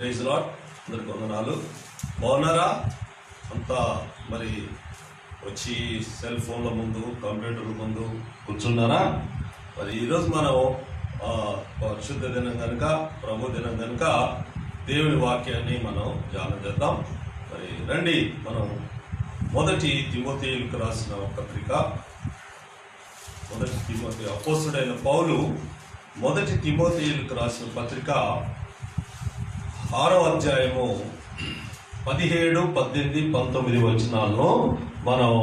Praise lord. అందరికి వందనాలు. బాగున్నారా? అంతా మరి వచ్చి సెల్ ఫోన్ల ముందు, కంప్యూటర్ల ముందు కూర్చున్నారా? మరి ఈరోజు మనం పరిశుద్ధ దినం కనుక, ప్రభు దినం కనుక దేవుని వాక్యాన్ని మనం ధ్యానం చేద్దాం. మరి రండి, మనం మొదటి తిమోథేయులకు రాసిన పత్రిక, మొదటి తిమోథేయు అపోస్తుడైన పౌలు మొదటి తిమోథేయులకు రాసిన పత్రిక 6వ అధ్యాయము 17, 18, 19 వచనాలను మనం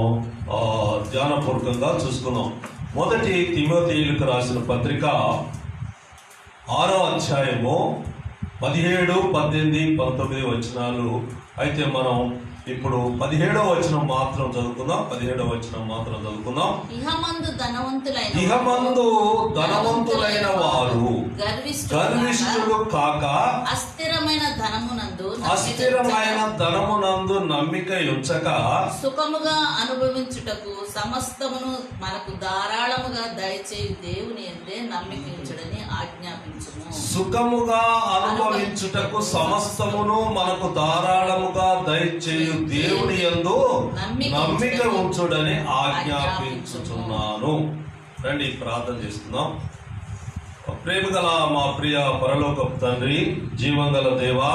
ధ్యానపూర్వకంగా చూసుకున్నాం. మొదటి తిమోథేయులకు రాసిన పత్రిక 6వ అధ్యాయము 17, 18, 19 వచనాలు. అయితే మనం ఇప్పుడు 17వ వచనం మాత్రం చదువుకుందాం. 17వ వచనం మాత్రం చదువుకుందాం. ఇహమందు ధనవంతులైన వారు గర్విష్ఠులు కాక అస్థిరమైన ధనమునందు నమ్మిక ఉంచక సుఖముగా అనుభవించుటకు సమస్తమును మనకు ధారాళముగా దయచేయు దేవుని యందే నమ్మిక ఉంచుడని ఆజ్ఞాపించుము. సుఖముగా అనుభవించుటకు సమస్తమును మనకు ధారాళముగా దయచేయు దేవుని యందు నమ్మిక ఉంచుడని ఆజ్ఞాపించుచున్నాను. రండి ప్రార్థన చేసుకుందాం. ప్రేమ గల మా ప్రియ పరలోకపు తండ్రి, జీవంగల దేవా,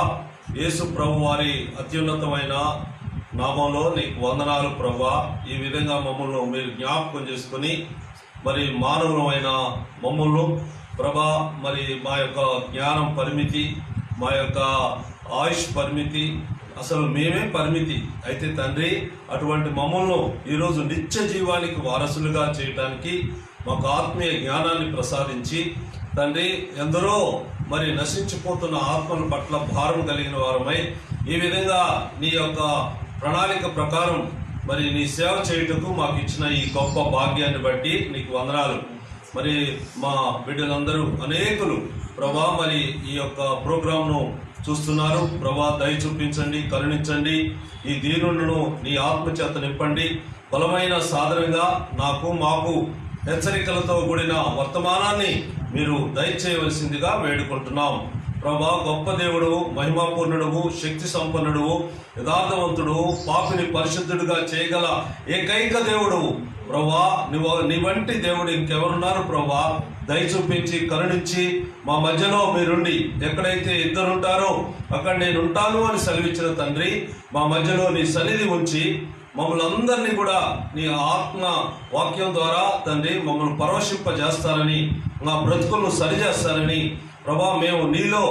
యేసు ప్రభు వారి అత్యున్నతమైన నామంలో నీకు వందనాలు ప్రభువా. ఈ విధంగా మమ్మల్ని మీరు జ్ఞాపకం చేసుకుని మరి మానవులమైన మమ్మల్ని ప్రభా, మరి మా యొక్క జ్ఞానం పరిమితి, మా యొక్క ఆయుష్ పరిమితి, అసలు మేమే పరిమితి. అయితే తండ్రి, అటువంటి మమ్మల్ని ఈరోజు నిత్య జీవానికి వారసులుగా చేయటానికి మాకు ఆత్మీయ జ్ఞానాన్ని ప్రసాదించి తండ్రి, ఎందరో మరి నశించిపోతున్న ఆత్మల పట్ల భారం కలిగిన వారమై ఈ విధంగా నీ యొక్క ప్రణాళిక ప్రకారం మరి నీ సేవ చేయుటకు మాకు ఇచ్చిన ఈ గొప్ప భాగ్యాన్ని బట్టి నీకు వందనాలు. మరి మా బిడ్డలందరూ అనేకులు ప్రభా మరి ఈ యొక్క ప్రోగ్రాంను చూస్తున్నారు. ప్రభా, దయ చూపించండి, కరుణించండి. ఈ దీనులను నీ ఆత్మచేత నింపండి. బలమైన సాధనంగా మాకు హెచ్చరికలతో కూడిన వర్తమానాన్ని మీరు దయచేయవలసిందిగా వేడుకుంటున్నాం. ప్రభా, గొప్ప దేవుడు, మహిమాపూర్ణుడు, శక్తి సంపన్నుడు, యథార్థవంతుడు, పాపిని పరిశుద్ధుడిగా చేయగల ఏకైక దేవుడు ప్రభా. నీ వంటి దేవుడు ఇంకెవరున్నారు ప్రభా? దయ చూపించి కరుణించి మా మధ్యలో మీరుండి, ఎక్కడైతే ఇద్దరుంటారో అక్కడ నేను ఉంటాను అని సెలవిచ్చిన తండ్రి, మా మధ్యలో నీ సన్నిధి ఉంచి మమ్మల్ని అందరినీ కూడా నీ ఆత్మ వాక్యం ద్వారా తండ్రి మమ్మల్ని పరవశింపజేస్తారని, మా బ్రతుకులను సరిచేస్తారని ప్రభా, మేము నీలో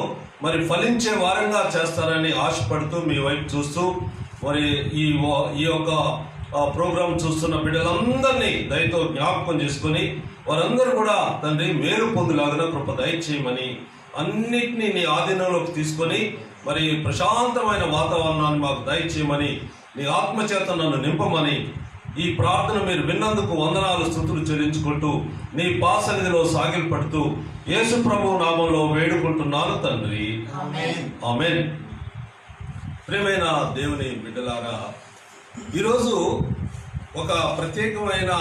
మరి ఫలించే వారంగా చేస్తారని ఆశపడుతూ మీ వైపు చూస్తూ మరి ఈ యొక్క ప్రోగ్రాం చూస్తున్న బిడ్డలందరినీ దయతో జ్ఞాపకం చేసుకుని వారందరూ కూడా తండ్రి మేలు పొందులాగా కృప దయచేయమని, అన్నిటినీ నీ ఆధీనంలోకి తీసుకొని మరి ప్రశాంతమైన వాతావరణాన్ని మాకు దయచేయమని, నీ ఆత్మచేత నన్ను నింపమని, ఈ ప్రార్థన మీరు విన్నందుకు వందనాలు, స్తుతులు చెల్లించుకుంటూ నీ పాసన్నిధిలో సాగిలపడుతూ యేసు ప్రభు నామంలో వేడుకుంటున్నాను తండ్రి, ఆమేన్. ప్రియమైన దేవుని బిడ్డలారా, ఈరోజు ఒక ప్రత్యేకమైన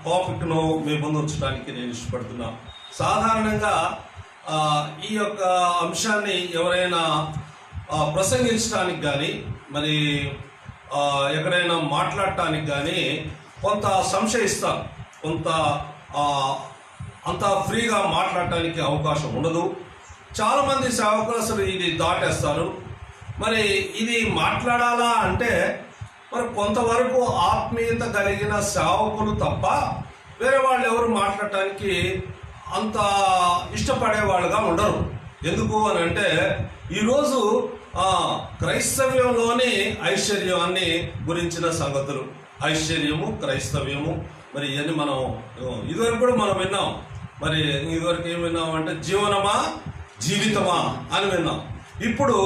టాపిక్ను మీ ముందు ఉంచడానికి నేను ఇష్టపడుతున్నా. సాధారణంగా ఈ యొక్క అంశాన్ని ఎవరైనా ప్రసంగించడానికి కానీ మరి ఎక్కడైనా మాట్లాడటానికి కానీ కొంత సంశయిస్తారు. కొంత అంత ఫ్రీగా మాట్లాడటానికి అవకాశం ఉండదు. చాలామంది సేవకులు అసలు ఇది దాటేస్తారు. మరి ఇది మాట్లాడాలా అంటే మరి కొంతవరకు ఆత్మీయత కలిగిన సేవకులు తప్ప వేరే వాళ్ళు ఎవరు మాట్లాడటానికి అంత ఇష్టపడేవాళ్ళుగా ఉండరు. ఎందుకు అని అంటే ఈరోజు క్రైస్తవ్యంలోని ఐశ్వర్యాన్ని గురించిన సంగతులు, ఐశ్వర్యము, క్రైస్తవ్యము, మరి ఇవన్నీ మనం ఇదివరకు కూడా మనం విన్నాం. మరి ఇదివరకు ఏం విన్నాం అంటే జీవనమా జీవితమా అని విన్నాం. ఇప్పుడు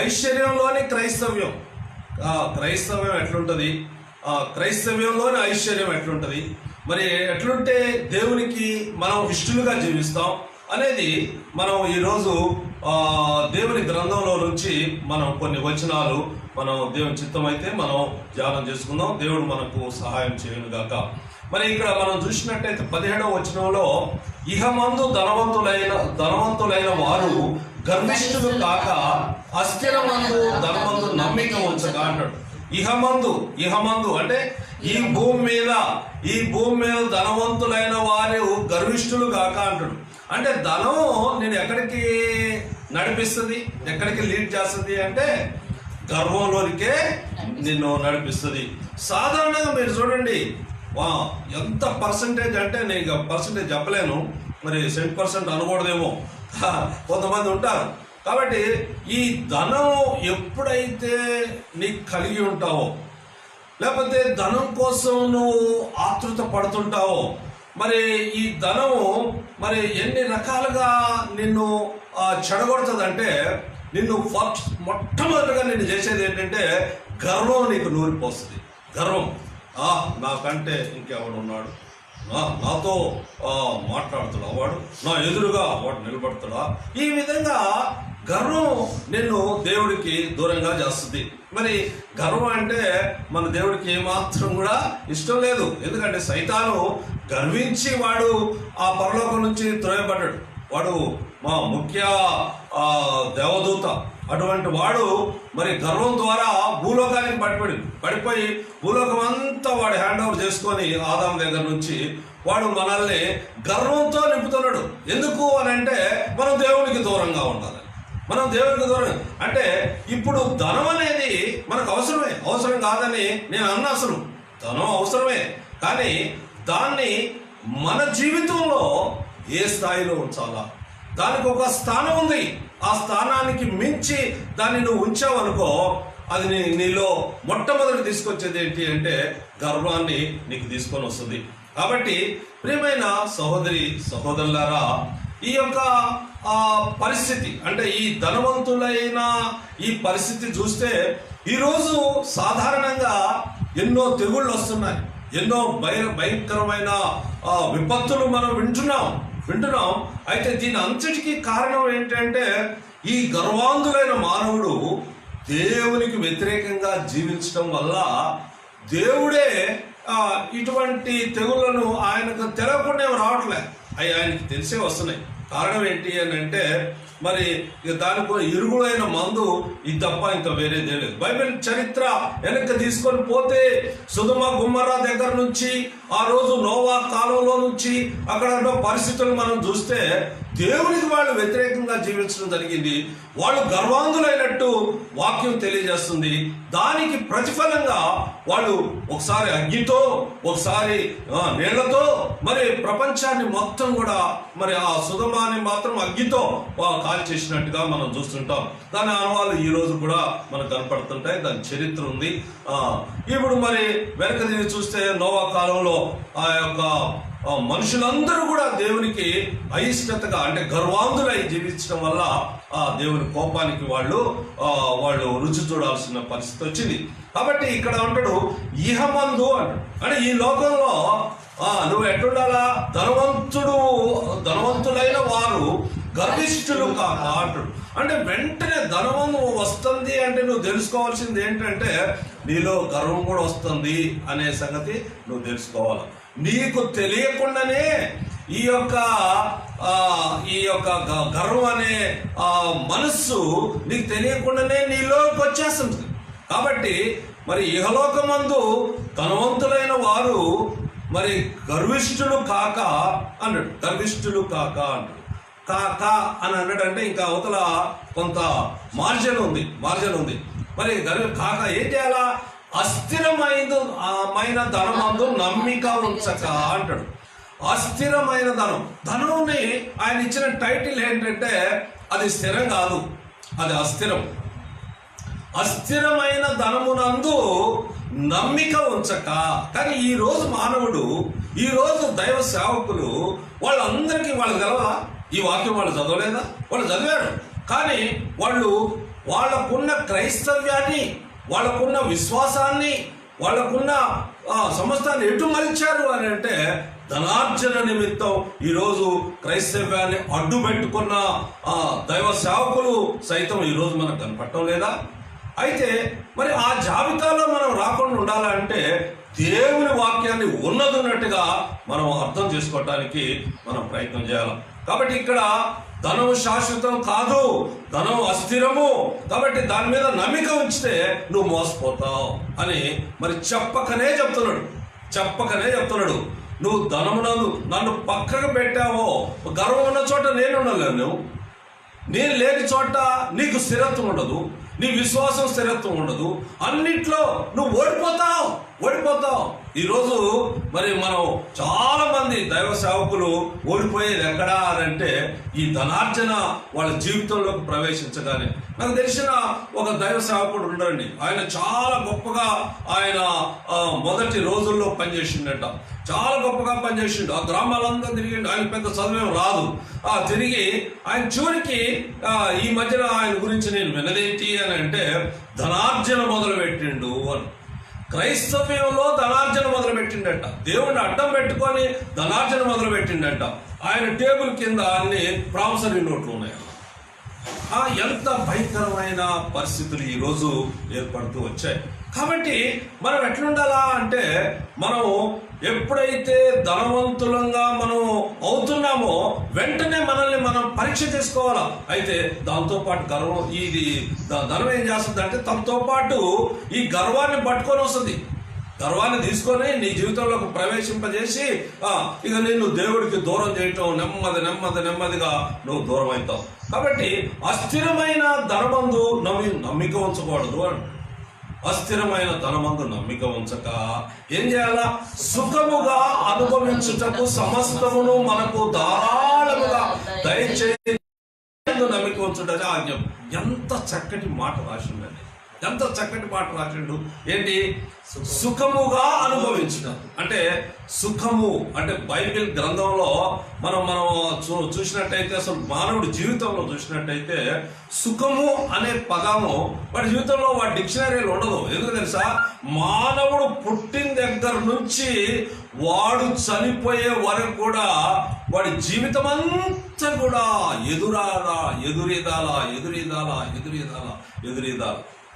ఐశ్వర్యంలోని క్రైస్తవ్యం, క్రైస్తవ్యం ఎట్లుంటుంది, క్రైస్తవ్యంలోని ఐశ్వర్యం ఎట్లుంటుంది, మరి ఎట్లుంటే దేవునికి మనం ఇష్టలుగా జీవిస్తాం అనేది మనం ఈరోజు దేవుని గ్రంథంలో నుంచి మనం కొన్ని వచనాలు మనం దేవుని చిత్తమైతే మనం ధ్యానం చేసుకుందాం. దేవుడు మనకు సహాయం చేయను గాక. మరి ఇక్కడ మనం చూసినట్టయితే 17వ వచనంలో ఇహమందు ధనవంతులైన వారు గర్విష్ఠులు కాక అస్థిరమందు ధనమందు నమ్మిక ఉంచక అంటాడు. ఇహమందు అంటే ఈ భూమి మీద ధనవంతులైన వారు గర్విష్ఠులు కాక అంటాడు. అంటే ధనం నేను ఎక్కడికి నడిపిస్తుంది, ఎక్కడికి లీడ్ చేస్తుంది అంటే గర్వంలోనికే నిన్ను నడిపిస్తుంది. సాధారణంగా మీరు చూడండి, ఎంత పర్సంటేజ్ అంటే నేను పర్సంటేజ్ చెప్పలేను, మరి 100% అనకూడదేమో, కొంతమంది ఉంటారు. కాబట్టి ఈ ధనం ఎప్పుడైతే నీకు కలిగి ఉంటావో, లేకపోతే ధనం కోసం నువ్వు ఆతృత పడుతుంటావో, మరి ఈ ధనము మరి ఎన్ని రకాలుగా నిన్ను చెడగొడుతుందంటే, నిన్ను మొట్టమొదటిగా నేను చేసేది ఏంటంటే గర్వం నీకు నూరిపోస్తుంది. గర్వం, నాకంటే ఇంకెవడు ఉన్నాడు, నాతో మాట్లాడుతున్నా వాడు, నా ఎదురుగా వాడు నిలబడుతున్నా, ఈ విధంగా గర్వం నిన్ను దేవుడికి దూరంగా చేస్తుంది. మరి గర్వం అంటే మన దేవుడికి ఏమాత్రం కూడా ఇష్టం లేదు. ఎందుకంటే సైతాను గర్వించి వాడు ఆ పరలోకం నుంచి త్రోయబడ్డాడు. వాడు మా ముఖ్య దేవదూత. అటువంటి వాడు మరి గర్వం ద్వారా భూలోకానికి పడిపోయి భూలోకం అంతా వాడు హ్యాండ్ ఓవర్ చేసుకొని ఆదాము దగ్గర నుంచి వాడు మనల్ని గర్వంతో నింపుతున్నాడు. ఎందుకు అని అంటే మనం దేవునికి దూరంగా ఉండాలి. మనం దేవునికి దూరం అంటే ఇప్పుడు ధనం అనేది మనకు అవసరం కాదని నేను అన్నా. అసలు ధనం అవసరమే, కానీ దాన్ని మన జీవితంలో ఏ స్థాయిలో ఉంచాలా, దానికి ఒక స్థానం ఉంది. ఆ స్థానానికి మించి దాన్ని నువ్వు ఉంచావనుకో, అది నీలో మొట్టమొదటి తీసుకొచ్చేది ఏంటి అంటే గర్వాన్ని నీకు తీసుకొని వస్తుంది. కాబట్టి ప్రియమైన సహోదరులారా, ఈ యొక్క పరిస్థితి అంటే ఈ ధనవంతులైన ఈ పరిస్థితి చూస్తే ఈరోజు సాధారణంగా ఎన్నో తెగుళ్ళు వస్తున్నాయి, ఎన్నో భయంకరమైన విపత్తులు మనం వింటున్నాం. అయితే దీని అంతటికీ కారణం ఏంటంటే ఈ గర్వాంధులైన మానవుడు దేవునికి వ్యతిరేకంగా జీవించడం వల్ల దేవుడే ఇటువంటి తెగుళ్లను ఆయనకు తెలియకుండా రావట్లే, అవి ఆయనకి తెలిసే వస్తున్నాయి. కారణం ఏంటి అని అంటే మరి దానికి ఇరుగుడైన మందు ఇది తప్ప ఇంకా వేరేదే లేదు. బైబిల్ చరిత్ర వెనక్కి తీసుకొని పోతే సొదొమ గుమ్మరా దగ్గర నుంచి ఆ రోజు నోవా కాలంలో నుంచి అక్కడ పరిస్థితులు మనం చూస్తే దేవునికి వాళ్ళు వ్యతిరేకంగా జీవించడం జరిగింది. వాళ్ళు గర్వాంధులైనట్టు వాక్యం తెలియజేస్తుంది. దానికి ప్రతిఫలంగా వాళ్ళు ఒకసారి అగ్నితో, ఒకసారి నీళ్లతో మరి ప్రపంచాన్ని మొత్తం కూడా మరి ఆ సుధమాన్ని మాత్రం అగ్నితో కాల్ చేసినట్టుగా మనం చూస్తుంటాం. దాని ఆనవాళ్ళు ఈ రోజు కూడా మనకు కనపడుతుంటాయి. దాని చరిత్ర ఉంది. ఇప్పుడు మరి వెనక తిరిగి చూస్తే నోవా కాలంలో ఆ యొక్క మనుషులందరూ కూడా దేవునికి అయిష్టతగా అంటే గర్వాంధులై జీవించడం వల్ల ఆ దేవుని కోపానికి వాళ్ళు రుచి చూడాల్సిన పరిస్థితి వచ్చింది. కాబట్టి ఇక్కడ అంటాడు ఇహమందు అంటాడు. అంటే ఈ లోకంలో నువ్వు ఎట్టుండాలా, ధనవంతులైన వారు గర్విష్ఠులు కాక అంటాడు. అంటే వెంటనే ధనం వస్తుంది అంటే నువ్వు తెలుసుకోవాల్సింది ఏంటంటే నీలో గర్వం కూడా వస్తుంది అనే సంగతి నువ్వు తెలుసుకోవాలి. నీకు తెలియకుండానే ఈ యొక్క గర్వం అనే మనస్సు నీకు తెలియకుండానే నీలోకి వచ్చేస్తుంది. కాబట్టి మరి ఇహలోకమందు ధనవంతులైన వారు మరి గర్విష్ఠులు కాక అన్నాడు. గర్విష్ఠులు కాక అన్నాడు. అని అన్నాడంటే ఇంకా అవతల కొంత మార్జిన్ ఉంది. మరి కాక ఏం చేయాలా, అస్థిరమైన ధనమందు నమ్మిక ఉంచక అంటాడు. అస్థిరమైన ధనంని ఆయన ఇచ్చిన టైటిల్ ఏంటంటే అది స్థిరం కాదు, అది అస్థిరమైన ధనమునందు నమ్మిక ఉంచక. కానీ ఈ రోజు మానవుడు, ఈ రోజు దైవ సేవకులు వాళ్ళందరికీ వాళ్ళకి తెలవా ఈ వాక్యం? వాళ్ళు చదవలేదా? వాళ్ళు చదివారు, కానీ వాళ్ళకున్న క్రైస్తవ్యాన్ని, వాళ్ళకున్న విశ్వాసాన్ని, వాళ్ళకున్న సమస్తాన్ని ఎటు మలిచారు అని అంటే ధనార్జన నిమిత్తం ఈరోజు క్రైస్తవ్యాన్ని అడ్డు పెట్టుకున్న దైవ సేవకులు సైతం ఈరోజు మనకు కనపడటం లేదా? అయితే మరి ఆ జాబితాలో మనం రాకుండా ఉండాలంటే దేవుని వాక్యాన్ని ఉన్నట్టుగా మనం అర్థం చేసుకోవటానికి మనం ప్రయత్నం చేయాలి. కాబట్టి ఇక్కడ ధనం శాశ్వతం కాదు, ధనం అస్థిరము, కాబట్టి దాని మీద నమ్మిక ఉంచితే నువ్వు మోసపోతావు అని మరి చెప్పకనే చెప్తున్నాడు. నువ్వు ధనమునందు నన్ను పక్కకు పెట్టావో, గర్వం ఉన్న చోట నేను ఉండలేను, నేను లేని చోట నీకు స్థిరత్వం ఉండదు, నీ విశ్వాసం స్థిరత్వం ఉండదు, అన్నిట్లో నువ్వు ఓడిపోతావు. ఈరోజు మరి మనం చాలా మంది దైవ సేవకులు ఓడిపోయేది ఎక్కడా అని అంటే ఈ ధనార్జన వాళ్ళ జీవితంలోకి ప్రవేశించగానే. నాకు తెలిసిన ఒక దైవ సేవకుడు ఉండండి, ఆయన చాలా గొప్పగా ఆయన మొదటి రోజుల్లో పనిచేసిండట, చాలా గొప్పగా పనిచేసిండు. ఆ గ్రామాలంతా తిరిగిండు, ఆయన పెద్ద చదువేం రాదు. తిరిగి ఆయన చివరికి ఈ మధ్యన ఆయన గురించి నేను వినదేంటి అని అంటే ధనార్జన మొదలు పెట్టిండు అని. క్రైస్తవ్యంలో ధనార్జన మొదలు పెట్టిండట, దేవుడిని అడ్డం పెట్టుకొని ధనార్జన మొదలు పెట్టిండట. ఆయన టేబుల్ కింద అన్ని ప్రామిసరీ నోట్లు ఉన్నాయి. ఎంత భయంకరమైన పరిస్థితులు ఈరోజు ఏర్పడుతూ వచ్చాయి. కాబట్టి మనం ఎట్లుండాలా అంటే మనం ఎప్పుడైతే ధనవంతులంగా మనం అవుతున్నామో వెంటనే మనల్ని మనం పరీక్ష చేసుకోవాలా. అయితే దాంతో పాటు గర్వం, ఇది ధనం ఏం చేస్తుంది అంటే తనతో పాటు ఈ గర్వాన్ని పట్టుకొని వస్తుంది. గర్వాన్ని తీసుకొని నీ జీవితంలోకి ప్రవేశింపజేసి ఇక నిన్ను దేవుడికి దూరం చేయటం, నెమ్మదిగా నువ్వు దూరం అవుతావు. కాబట్టి అస్థిరమైన ధనమందు నమ్మిక ఉంచకూడదు అంట. అస్థిరమైన ధనమందు నమ్మిక ఉంచక ఏం చేయాలా? సుఖముగా అనుభవించుటకు సమస్తమును మనకు ధారాళముగా దయచేసి నమ్మిక ఉంచుటకు ఆజ్ఞ. ఎంత చక్కటి మాట రాసిండండి, ఎంత చక్కటి మాట రాసిండు. ఏంటి? సుఖముగా అనుభవించడం అంటే, సుఖము అంటే బైబిల్ గ్రంథంలో మనం చూసినట్టయితే, అసలు మానవుడి జీవితంలో చూసినట్టయితే సుఖము అనే పదము వాడి జీవితంలో వాడి డిక్షనరీలో ఉండదు. ఎందుకు తెలుసా? మానవుడు పుట్టిన దగ్గర నుంచి వాడు చనిపోయే వరకు కూడా వాడి జీవితం అంతా కూడా ఎదురీదాల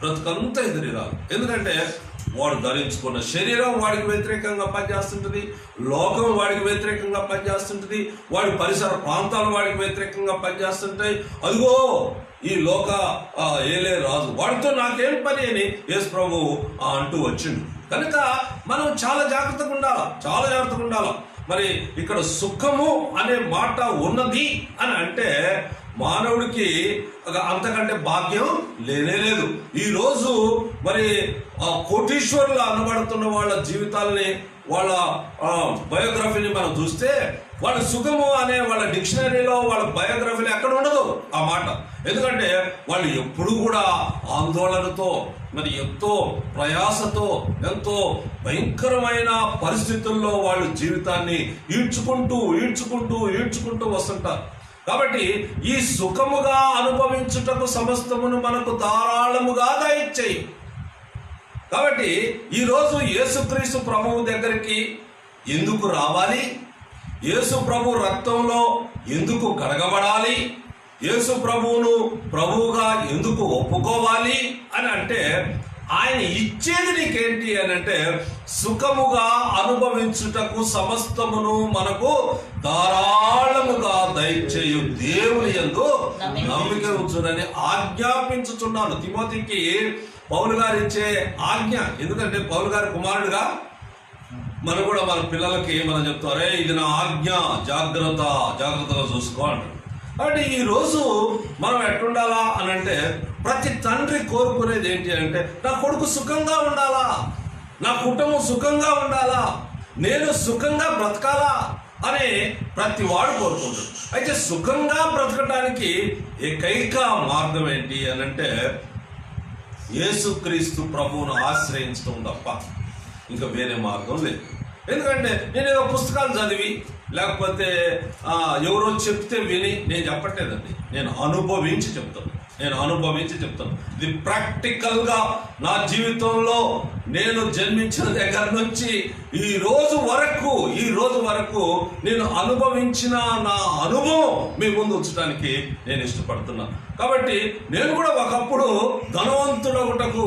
బ్రతుకంతా ఎదురీదాలి. ఎందుకంటే వాడు ధరించుకున్న శరీరం వాడికి వ్యతిరేకంగా పనిచేస్తుంటుంది, లోకం వాడికి వ్యతిరేకంగా పనిచేస్తుంటుంది, వాడి పరిసర ప్రాంతాలు వాడికి వ్యతిరేకంగా పనిచేస్తుంటాయి. అదిగో ఈ లోక ఏలే రాజు, వాడితో నాకేం పని అని యేసు ప్రభు అంటూ వచ్చిండు. కనుక మనం చాలా జాగ్రత్తగా ఉండాలి. మరి ఇక్కడ సుఖము అనే మాట ఉన్నది అని అంటే మానవుడికి అంతకంటే భాగ్యం లేదు. ఈరోజు మరి కోటీశ్వరులు అనబడుతున్న వాళ్ళ జీవితాలని, వాళ్ళ బయోగ్రఫీని మనం చూస్తే వాళ్ళ సుఖము అనే వాళ్ళ డిక్షనరీలో వాళ్ళ బయోగ్రఫీలో ఎక్కడ ఉండదు ఆ మాట. ఎందుకంటే వాళ్ళు ఎప్పుడు కూడా ఆందోళనతో, మరి ఎంతో ప్రయాసతో, ఎంతో భయంకరమైన పరిస్థితుల్లో వాళ్ళు జీవితాన్ని ఈడ్చుకుంటూ వస్తుంటారు. కాబట్టి ఈ సుఖముగా అనుభవించుటకు సమస్తమును మనకు ధారాళముగా దయచేయి. కాబట్టి ఈరోజు యేసుక్రీస్తు ప్రభువు దగ్గరికి ఎందుకు రావాలి? యేసు ప్రభు రక్తంలో ఎందుకు కడగబడాలి? యేసు ప్రభువును ప్రభువుగా ఎందుకు ఒప్పుకోవాలి అని అంటే, ఆయన ఇచ్చేది నీకేంటి అని అంటే, సుఖముగా అనుభవించుటకు సమస్తమును మనకు ధారాళముగా దయచేయు దేవుని యందు నమ్మిక ఉంచునని ఆజ్ఞాపించుచున్నాను. తిమోతికి పౌలు గారు ఇచ్చే ఆజ్ఞ. ఎందుకంటే పౌలు గారి కుమారుడుగా మనం కూడా మన పిల్లలకి మనం చెప్తారే, ఇది నా ఆజ్ఞ, జాగ్రత్తగా చూసుకో అంటారు. కాబట్టి ఈరోజు మనం ఎట్లుండాలా అని అంటే, ప్రతి తండ్రి కోరుకునేది ఏంటి అంటే, నా కొడుకు సుఖంగా ఉండాలా, నా కుటుంబం సుఖంగా ఉండాలా, నేను సుఖంగా బ్రతకాలా అని ప్రతి వాడు కోరుకుంటాడు. అయితే సుఖంగా బ్రతకడానికి ఏకైక మార్గం ఏంటి అని అంటే, యేసుక్రీస్తు ప్రభువును ఆశ్రయించడం తప్ప ఇంకా వేరే మార్గం లేదు. ఎందుకంటే నేను ఏదో పుస్తకాలు చదివి లేకపోతే ఎవరో చెప్తే విని నేను చెప్పట్లేదండి, నేను అనుభవించి చెప్తాను. ఇది ప్రాక్టికల్గా నా జీవితంలో నేను జన్మించిన దగ్గర నుంచి ఈ రోజు వరకు నేను అనుభవించిన నా అనుభవం మీ ముందు ఉంచడానికి నేను ఇష్టపడుతున్నాను. కాబట్టి నేను కూడా ఒకప్పుడు ధనవంతుడగుటకు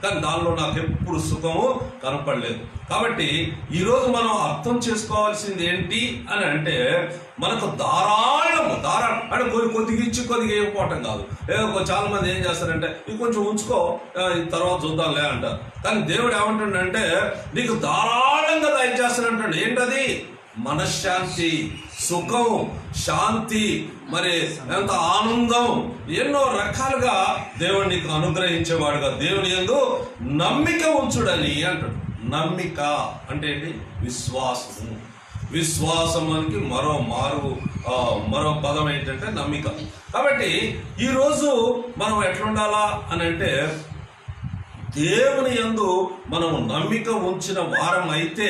కానీ దానిలో నాకు ఎప్పుడు సుఖము కనపడలేదు. కాబట్టి ఈరోజు మనం అర్థం చేసుకోవాల్సింది ఏంటి అని అంటే, మనకు ధారాళం అంటే కొద్దిగా ఇచ్చి కొద్దిగా ఇవ్వకపోవటం కాదు. చాలా మంది ఏం చేస్తారంటే, ఇది కొంచెం ఉంచుకో, తర్వాత చూద్దాంలే అంటారు. కానీ దేవుడు ఏమంటాడంటే, నీకు ధారాళంగా దయచేస్తానంటాడు. ఏంటది? మనశ్శాంతి, సుఖం, శాంతి, మరి ఎంత ఆనందం, ఎన్నో రకాలుగా దేవుడు నీకు అనుగ్రహించేవాడుగా. దేవుని యందు నమ్మిక ఉంచుడని అంటాడు. నమ్మిక అంటే ఏంటి? విశ్వాసము. విశ్వాసమానికి మరో పదం ఏంటంటే నమ్మిక. కాబట్టి ఈరోజు మనం ఎట్లుండాలా అని అంటే, దేవుని యందు మనం నమ్మిక ఉంచిన వారం అయితే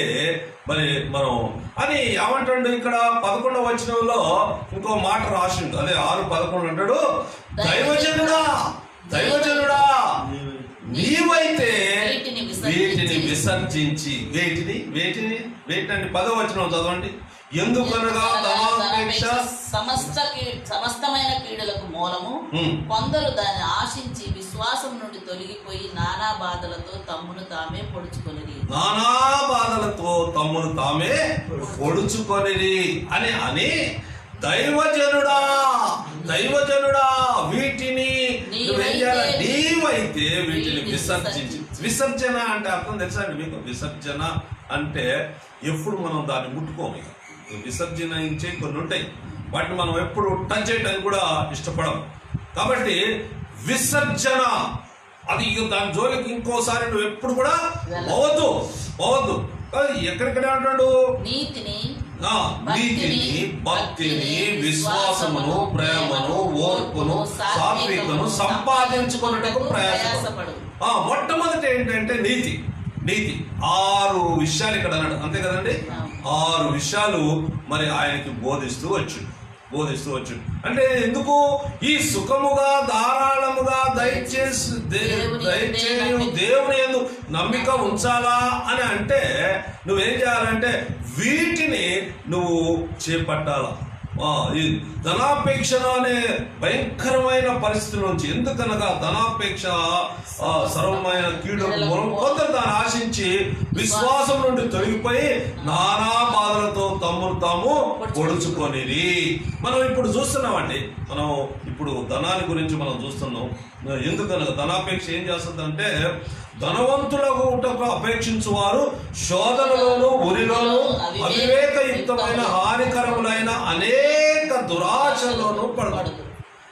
మరి మనం అని ఏమంటాడు ఇక్కడ 11వ వచనంలో ఇంకో మాట రాసిండు. అదే 6:11 అంటాడు, దైవజనుడా నీవైతే వీటిని విసర్జించి వేటిని 10వ వచనం చదవండి. ఎందుకనగా ధనాపేక్ష సమస్తమైన కీడులకు మూలము, కొందరు దాన్ని ఆశించి విశ్వాసం నుండి తొలగిపోయి నానా బాధలతో తమ్మును తామే పొడుచుకొనిరి అని దైవజనుడా వీటిని నీవైతే వీటిని విసర్జించి. విసర్జన అంటే అర్థం తెలుసా అండి మీకు? విసర్జన అంటే ఎప్పుడు మనం దాన్ని ముట్టుకోము. విసర్జనించే కొన్ని ఉంటాయి, వాటిని మనం ఎప్పుడు టచ్ చేయడానికి కూడా ఇష్టపడం. కాబట్టి విసర్జన అది దాని జోలికి ఇంకోసారి నువ్వు ఎప్పుడు కూడా పోవద్దు. ఎక్కడికడే అంటాడు? నీతిని, భక్తిని, విశ్వాసమును, ప్రేమను, ఓర్పును, సాత్వికను సంపాదించుకున్నట్టుకు ప్రయాసపడు. మొట్టమొదటి ఏంటంటే నీతి. 6 విషయాలు ఇక్కడ అన్నాడు, అంతే కదండి? 6 విషయాలు మరి ఆయనకి బోధిస్తూ వచ్చాడు. అంటే ఎందుకు? ఈ సుఖముగా ధారాళముగా దయచేయు దేవుని యందు నమ్మిక ఉంచాలా అని అంటే నువ్వేం చేయాలంటే వీటిని నువ్వు చేపట్టాలా. ఈ ధనాపేక్ష అనే భయంకరమైన పరిస్థితి నుంచి, ఎందుకనగా ధనాపేక్ష సర్వమైన కీడుకు మూలం. కొందరు దాన్ని ఆశించి విశ్వాసం నుండి తొలగిపోయి నానా బాధలతో తమ్మును తాము పొడుచుకొనిరి. మనం ఇప్పుడు చూస్తున్నామండి, మనం ఇప్పుడు ధనాన్ని గురించి మనం చూస్తున్నాం. ఎందుకనగా ధనాపేక్ష ఏం చేస్తుందంటే, ధనవంతులకు అపేక్షించు వారు శోధనలోను ఉరిలోను అవివేకయుక్తమైన హానికరములైన అనేక దురాశలోను పడతాడు.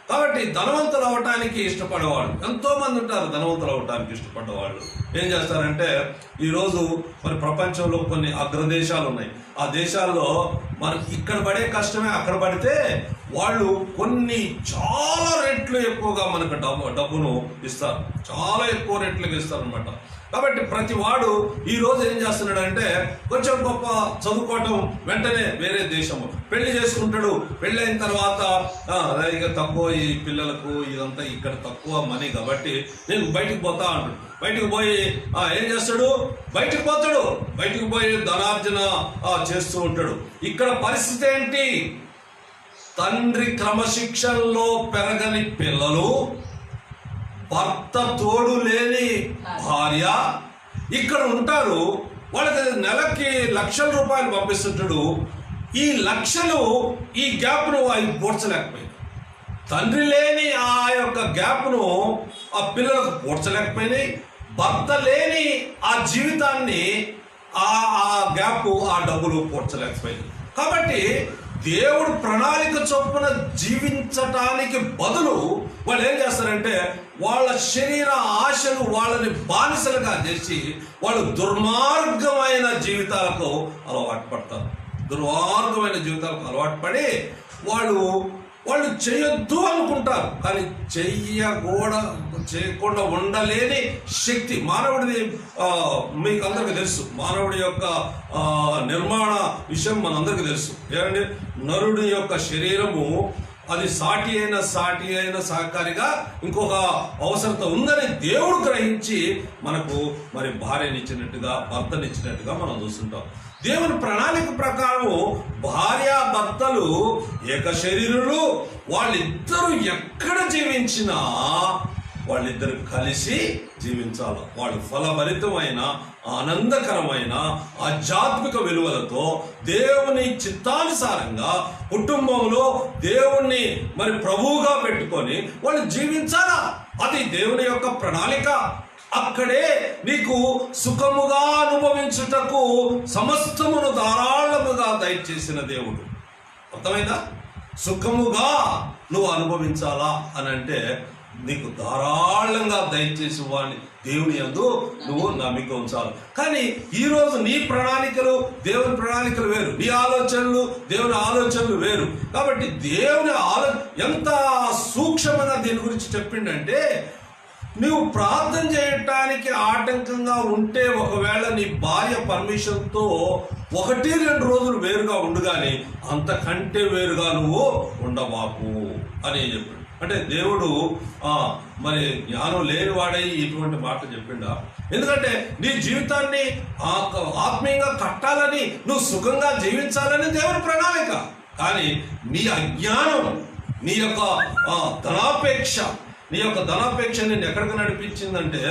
కాబట్టి ధనవంతులు అవటానికి ఇష్టపడేవాళ్ళు ఎంతో మంది ఉంటారు. ధనవంతులు అవటానికి ఇష్టపడ్డవాళ్ళు ఏం చేస్తారంటే, ఈరోజు మరి ప్రపంచంలో కొన్ని అగ్రదేశాలు ఉన్నాయి. ఆ దేశాల్లో మనకి ఇక్కడ పడే కష్టమే అక్కడ పడితే వాళ్ళు కొన్ని చాలా రెట్లు ఎక్కువగా మనకు డబ్బును ఇస్తారు. చాలా ఎక్కువ రెట్లుగా ఇస్తారు అనమాట. కాబట్టి ప్రతి వాడు ఈ రోజు ఏం చేస్తున్నాడంటే, కొంచెం గొప్ప చదువుకోవటం, వెంటనే వేరే దేశము పెళ్లి చేసుకుంటాడు. పెళ్లి అయిన తర్వాత ఇక తక్కువ, ఈ పిల్లలకు ఇదంతా ఇక్కడ తక్కువ మనీ కాబట్టి నేను బయటికి పోతా అంటాడు. బయటికి పోయి ఏం చేస్తాడు? బయటికి పోయి ధనార్జన చేస్తూ ఉంటాడు. ఇక్కడ పరిస్థితి ఏంటి? తండ్రి క్రమశిక్షణలో పెరగని పిల్లలు, భర్త తోడు లేని భార్య ఇక్కడ ఉంటారు. వాళ్ళకి నెలకి లక్షల రూపాయలు పంపిస్తుంటాడు. ఈ లక్షలు ఈ గ్యాప్ను అవి పూడ్చలేకపోయింది. తండ్రి లేని ఆ యొక్క గ్యాప్ను ఆ పిల్లలకు పూడ్చలేకపోయినాయి. భర్త లేని ఆ జీవితాన్ని ఆ గ్యాప్, ఆ డబ్బులు పూడ్చలేకపోయింది. కాబట్టి దేవుడు ప్రణాళిక చొప్పున జీవించటానికి బదులు వాళ్ళు ఏం చేస్తారంటే, వాళ్ళ శరీర ఆశలు వాళ్ళని బానిసలుగా చేసి వాళ్ళు దుర్మార్గమైన జీవితాలకు అలవాటు పడతారు. దుర్మార్గమైన జీవితాలకు అలవాటు పడి వాళ్ళు చేయొద్దు అనుకుంటారు, కానీ చేయకుండా ఉండలేని శక్తి మానవుడిది. మీకు అందరికీ తెలుసు, మానవుడి యొక్క నిర్మాణ విషయం మనందరికీ తెలుసు. ఏమంటే, నరుడి యొక్క శరీరము అది సాటి అయిన సహకారిగా ఇంకొక అవసరత ఉందని దేవుడు గ్రహించి మనకు మరి భార్యనిచ్చినట్టుగా, భర్తనిచ్చినట్టుగా మనం చూస్తుంటాం. దేవుని ప్రణాళిక ప్రకారం భార్యాభర్తలు ఏక శరీరులు. వాళ్ళిద్దరూ ఎక్కడ జీవించినా వాళ్ళిద్దరు కలిసి జీవించాలి. వాళ్ళు ఫలభరితమైన ఆనందకరమైన ఆధ్యాత్మిక విలువలతో దేవుని చిత్తానుసారంగా కుటుంబంలో దేవుణ్ణి మరి ప్రభువుగా పెట్టుకొని వాళ్ళు జీవించాలా. అది దేవుని యొక్క ప్రణాళిక. అక్కడే నీకు సుఖముగా అనుభవించుటకు సమస్తమును ధారాళముగా దయచేసిన దేవుడు. అర్థమైందా? సుఖముగా నువ్వు అనుభవించాలా అని అంటే నీకు ధారాళంగా దయచేసి వాడిని దేవుని యందు నువ్వు నమ్మిక ఉంచాలి. కానీ ఈరోజు నీ ప్రణాళికలు దేవుని ప్రణాళికలు వేరు, నీ ఆలోచనలు దేవుని ఆలోచనలు వేరు. కాబట్టి దేవుని ఎంత సూక్ష్మంగా దీని గురించి చెప్పిండంటే, నువ్వు ప్రార్థన చేయటానికి ఆటంకంగా ఉంటే ఒకవేళ నీ భార్య పర్మిషన్తో 1-2 రోజులు వేరుగా ఉండు, కానీ అంతకంటే వేరుగా నువ్వు ఉండబాకు అని చెప్పాడు. అంటే దేవుడు మరి జ్ఞానం లేనివాడై ఇటువంటి మాటలు చెప్పిండా? ఎందుకంటే నీ జీవితాన్ని ఆత్మీయంగా కట్టాలని, నువ్వు సుఖంగా జీవించాలని దేవుని ప్రణాళిక. కానీ నీ అజ్ఞానం, నీ యొక్క ధనాపేక్ష నేను ఎక్కడికి నడిపించిందంటే,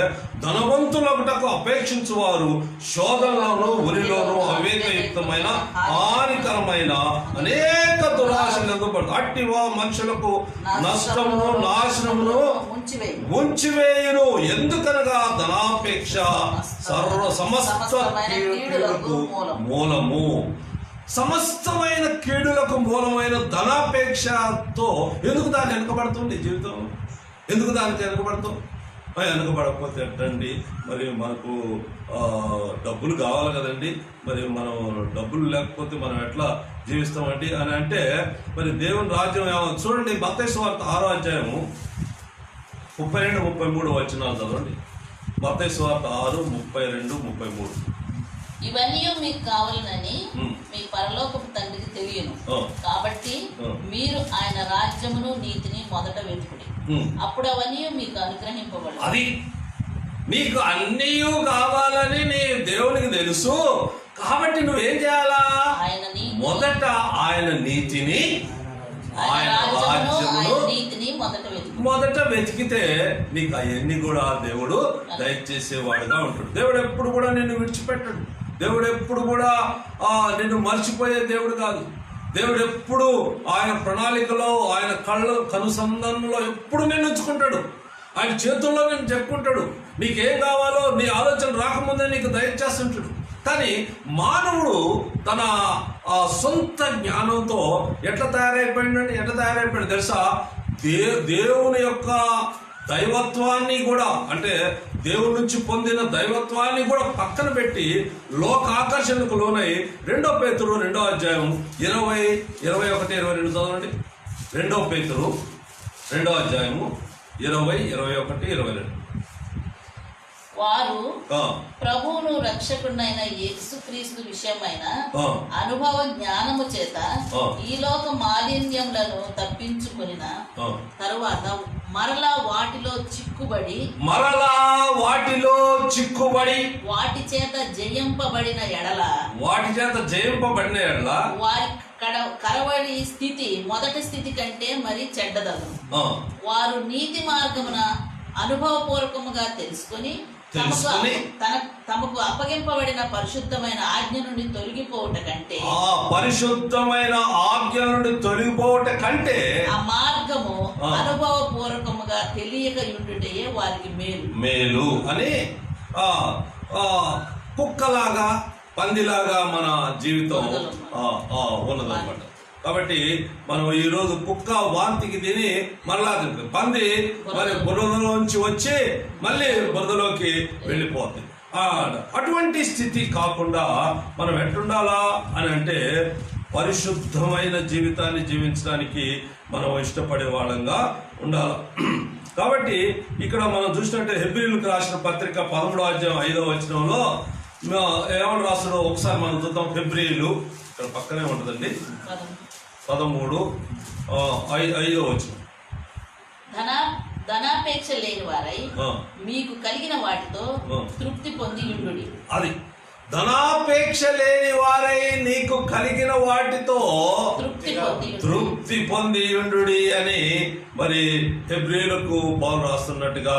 ధనవంతులొకటకు అపేక్షించువారు శోధనలోను ఉరిలోను అవివేకయుక్తమైన హానికరమైన అనేక దురాశలకు అట్టి మనుషులకు నష్టమును నాశనమును ఉంచివేయును. ఎందుకనగా ధనాపేక్ష సమస్త కీడులకు మూలము. సమస్తమైన కీడులకు మూలమైన ధనాపేక్షతో ఎందుకు దాన్ని వెనుకబడుతుంది జీవితం? ఎందుకు దానికి వెనుకబడతాం? వెనుకబడకపోతే ఎట్టండి? మరి మనకు డబ్బులు కావాలి కదండి, మరి మనం డబ్బులు లేకపోతే మనం ఎట్లా జీవిస్తామండి అని అంటే, మరి దేవుని రాజ్యం ఏమో చూడండి. మత్తయి సువార్త 6వ అధ్యాయము 32-33 వచనాలు చదవండి. మత్తయి సువార్త 6:32-33. ఇవన్నీ మీకు కావాలని మీ పరలోకపు తండ్రికి తెలియను. కాబట్టి మీరు ఆయన రాజ్యమును నీతిని మొదట వెతుకుడి, అప్పుడు అవన్నీ మీకు అనుగ్రహింపబడు. అది నీకు అన్నీ కావాలని నీ దేవునికి తెలుసు. కాబట్టి నువ్వేం చేయాలా? మొదట ఆయన నీతిని, ఆయన రాజ్యమును మొదట వెతికితే నీకు అవన్నీ కూడా దేవుడు దయచేసేవాడుగా ఉంటాడు. దేవుడు ఎప్పుడు కూడా నిన్ను విడిచిపెట్టడు. దేవుడు ఎప్పుడు కూడా నిన్ను మర్చిపోయే దేవుడు కాదు. దేవుడు ఎప్పుడు ఆయన ప్రణాళికలో, ఆయన కనుసంధానంలో ఎప్పుడు నేను ఉంచుకుంటాడు. ఆయన చేతుల్లో నేను చెప్పుకుంటాడు. నీకేం కావాలో నీ ఆలోచన రాకముందే నీకు దయచేస్తుంటాడు. కానీ మానవుడు తన సొంత జ్ఞానంతో ఎట్లా తయారైపోయాడు తెలుసా? దేవుని యొక్క దైవత్వాన్ని కూడా, అంటే దేవుడి నుంచి పొందిన దైవత్వాన్ని కూడా పక్కన పెట్టి లోకాకర్షణకు లోనై 2 పేతురు 2వ అధ్యాయం 20-21-22 చదవండి. 2 పేతురు 2వ అధ్యాయము 20-21-22. వారు ప్రభువును రక్షకుడైన యేసుక్రీస్తు విషయమైన అనుభవ జ్ఞానము చేత ఈ లోక మాలిన్యములను తప్పించుకొనిన తరువాత మరలా వాటిలో చిక్కుబడి వాటి చేత జయింపబడిన ఎడల వారి కరవడి స్థితి మొదటి స్థితి కంటే మరి చెడ్డదగును. వారు నీతి మార్గమున అనుభవపూర్వకముగా తెలుసుకొని తమకు అప్పగింపబడిన పరిశుద్ధమైన ఆజ్ఞ నుండి తొలగిపోవట కంటే ఆ మార్గము అనుభవపూర్వకముగా తెలియక ఉండుటయే వారికి మేలు అని కుక్కలాగా పందిలాగా మన జీవితం ఉన్నదన్నమాట. కాబట్టి మనం ఈరోజు కుక్క వాంతికి తిని మరలా తింటుంది. పంది మరి బురదలోంచి వచ్చి మళ్ళీ బురదలోకి వెళ్ళిపోతుంది. అటువంటి స్థితి కాకుండా మనం ఎట్లుండాలా అని అంటే, పరిశుద్ధమైన జీవితాన్ని జీవించడానికి మనం ఇష్టపడే వాళ్ళంగా ఉండాలి. కాబట్టి ఇక్కడ మనం చూసినట్టే హెబ్రీయులకు రాసిన పత్రిక 13వ అధ్యాయం 5వ వచనంలో ఏమని రాస్తాడో ఒకసారి మనం చూద్దాం. హెబ్రీయులు ఇక్కడ పక్కనే ఉంటుందండి, 13:5 వచనం. ధనాపేక్ష లేని వారై మీకు కలిగిన వాటితో తృప్తి పొంది ఉండుడి. అది ధనాపేక్ష లేని వారై నీకు కలిగిన వాటితో తృప్తి పొంది ఉండుడి అని మరి హెబ్రీయులకు పౌలు రాస్తున్నట్టుగా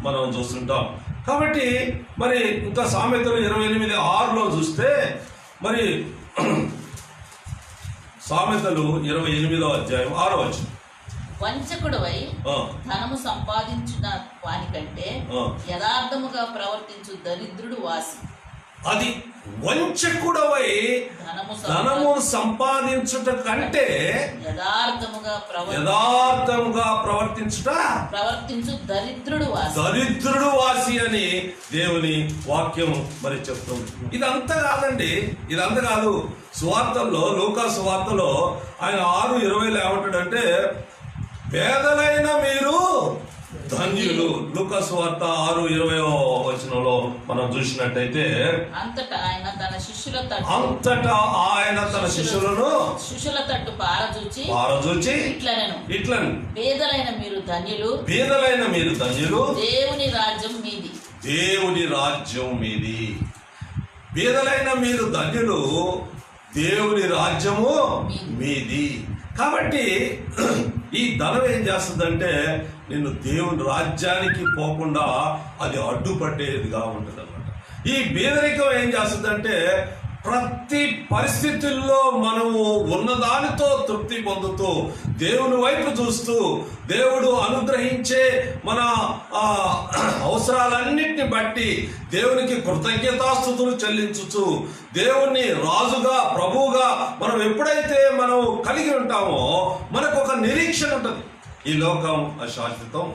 మనం చూస్తుంటాం. కాబట్టి మరి ఇంకా సామెతలు 28:6 చూస్తే మరి సామెతలు 28:6 వంచకుడవై ధనము సంపాదించిన వానికంటే యథార్థముగా ప్రవర్తించు దరిద్రుడు వాసి. అది వంచకుడవై ధనము సంపాదించుట కంటే యథార్థముగా ప్రవర్తించు దరిద్రుడు వాసి అని దేవుని వాక్యం మరి చెప్తుంది. ఇదంతా కాదండి, ఇదంతా కాదు. సువార్తల్లో, లూకా సువార్తలో ఆయన 6:20 ఏమంటాడంటే, పేదలైన మీరు ధన్యులు. లూకా సువార్త 6:20 మనం చూసినట్టయితే, అంతటా ఆయన తన శిష్యుల తట్టు పారజూచి ఇట్లను పేదలైన మీరు ధన్యులు, దేవుని రాజ్యం మీది. పేదలైన మీరు ధన్యులు, దేవుని రాజ్యము మీది. కాబట్టి ఈ ధనం ఏం చేస్తుందంటే నిన్ను దేవుని రాజ్యానికి పోకుండా అది అడ్డుపట్టేదిగా ఉంటుంది అన్నమాట. ఈ పేదరికం ఏం చేస్తుందంటే ప్రతి పరిస్థితుల్లో మనము ఉన్నదానితో తృప్తి పొందుతూ, దేవుని వైపు చూస్తూ, దేవుడు అనుగ్రహించే మన అవసరాలన్నిటిని బట్టి దేవునికి కృతజ్ఞతాస్తుతులు చెల్లించుచు, దేవుణ్ణి రాజుగా, ప్రభువుగా మనం ఎప్పుడైతే మనం కలిగి ఉంటామో మనకు ఒక నిరీక్షణ ఉంటుంది. ఈ లోకం అశాశ్వతం,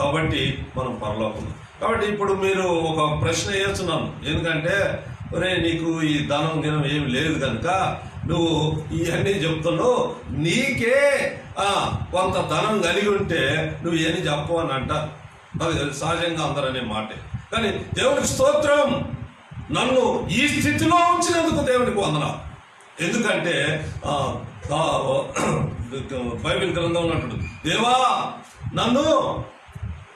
కాబట్టి మనం పరలోకం. కాబట్టి ఇప్పుడు మీరు ఒక ప్రశ్న వేస్తున్నాను, ఎందుకంటే ఒరే నీకు ఈ ధనం గినం ఏమి లేదు కనుక నువ్వు ఇవన్నీ చెప్తున్నావు, నీకే కొంత ధనం కలిగి ఉంటే నువ్వు ఏమి చెప్పు అని అంటారు. అది సహజంగా అందరనే మాటే. కానీ దేవునికి స్తోత్రం, నన్ను ఈ స్థితిలో ఉంచినందుకు దేవునికి వందనాలు. ఎందుకంటే బైబిల్ గ్రంథం ఉన్నట్టు, దేవా నన్ను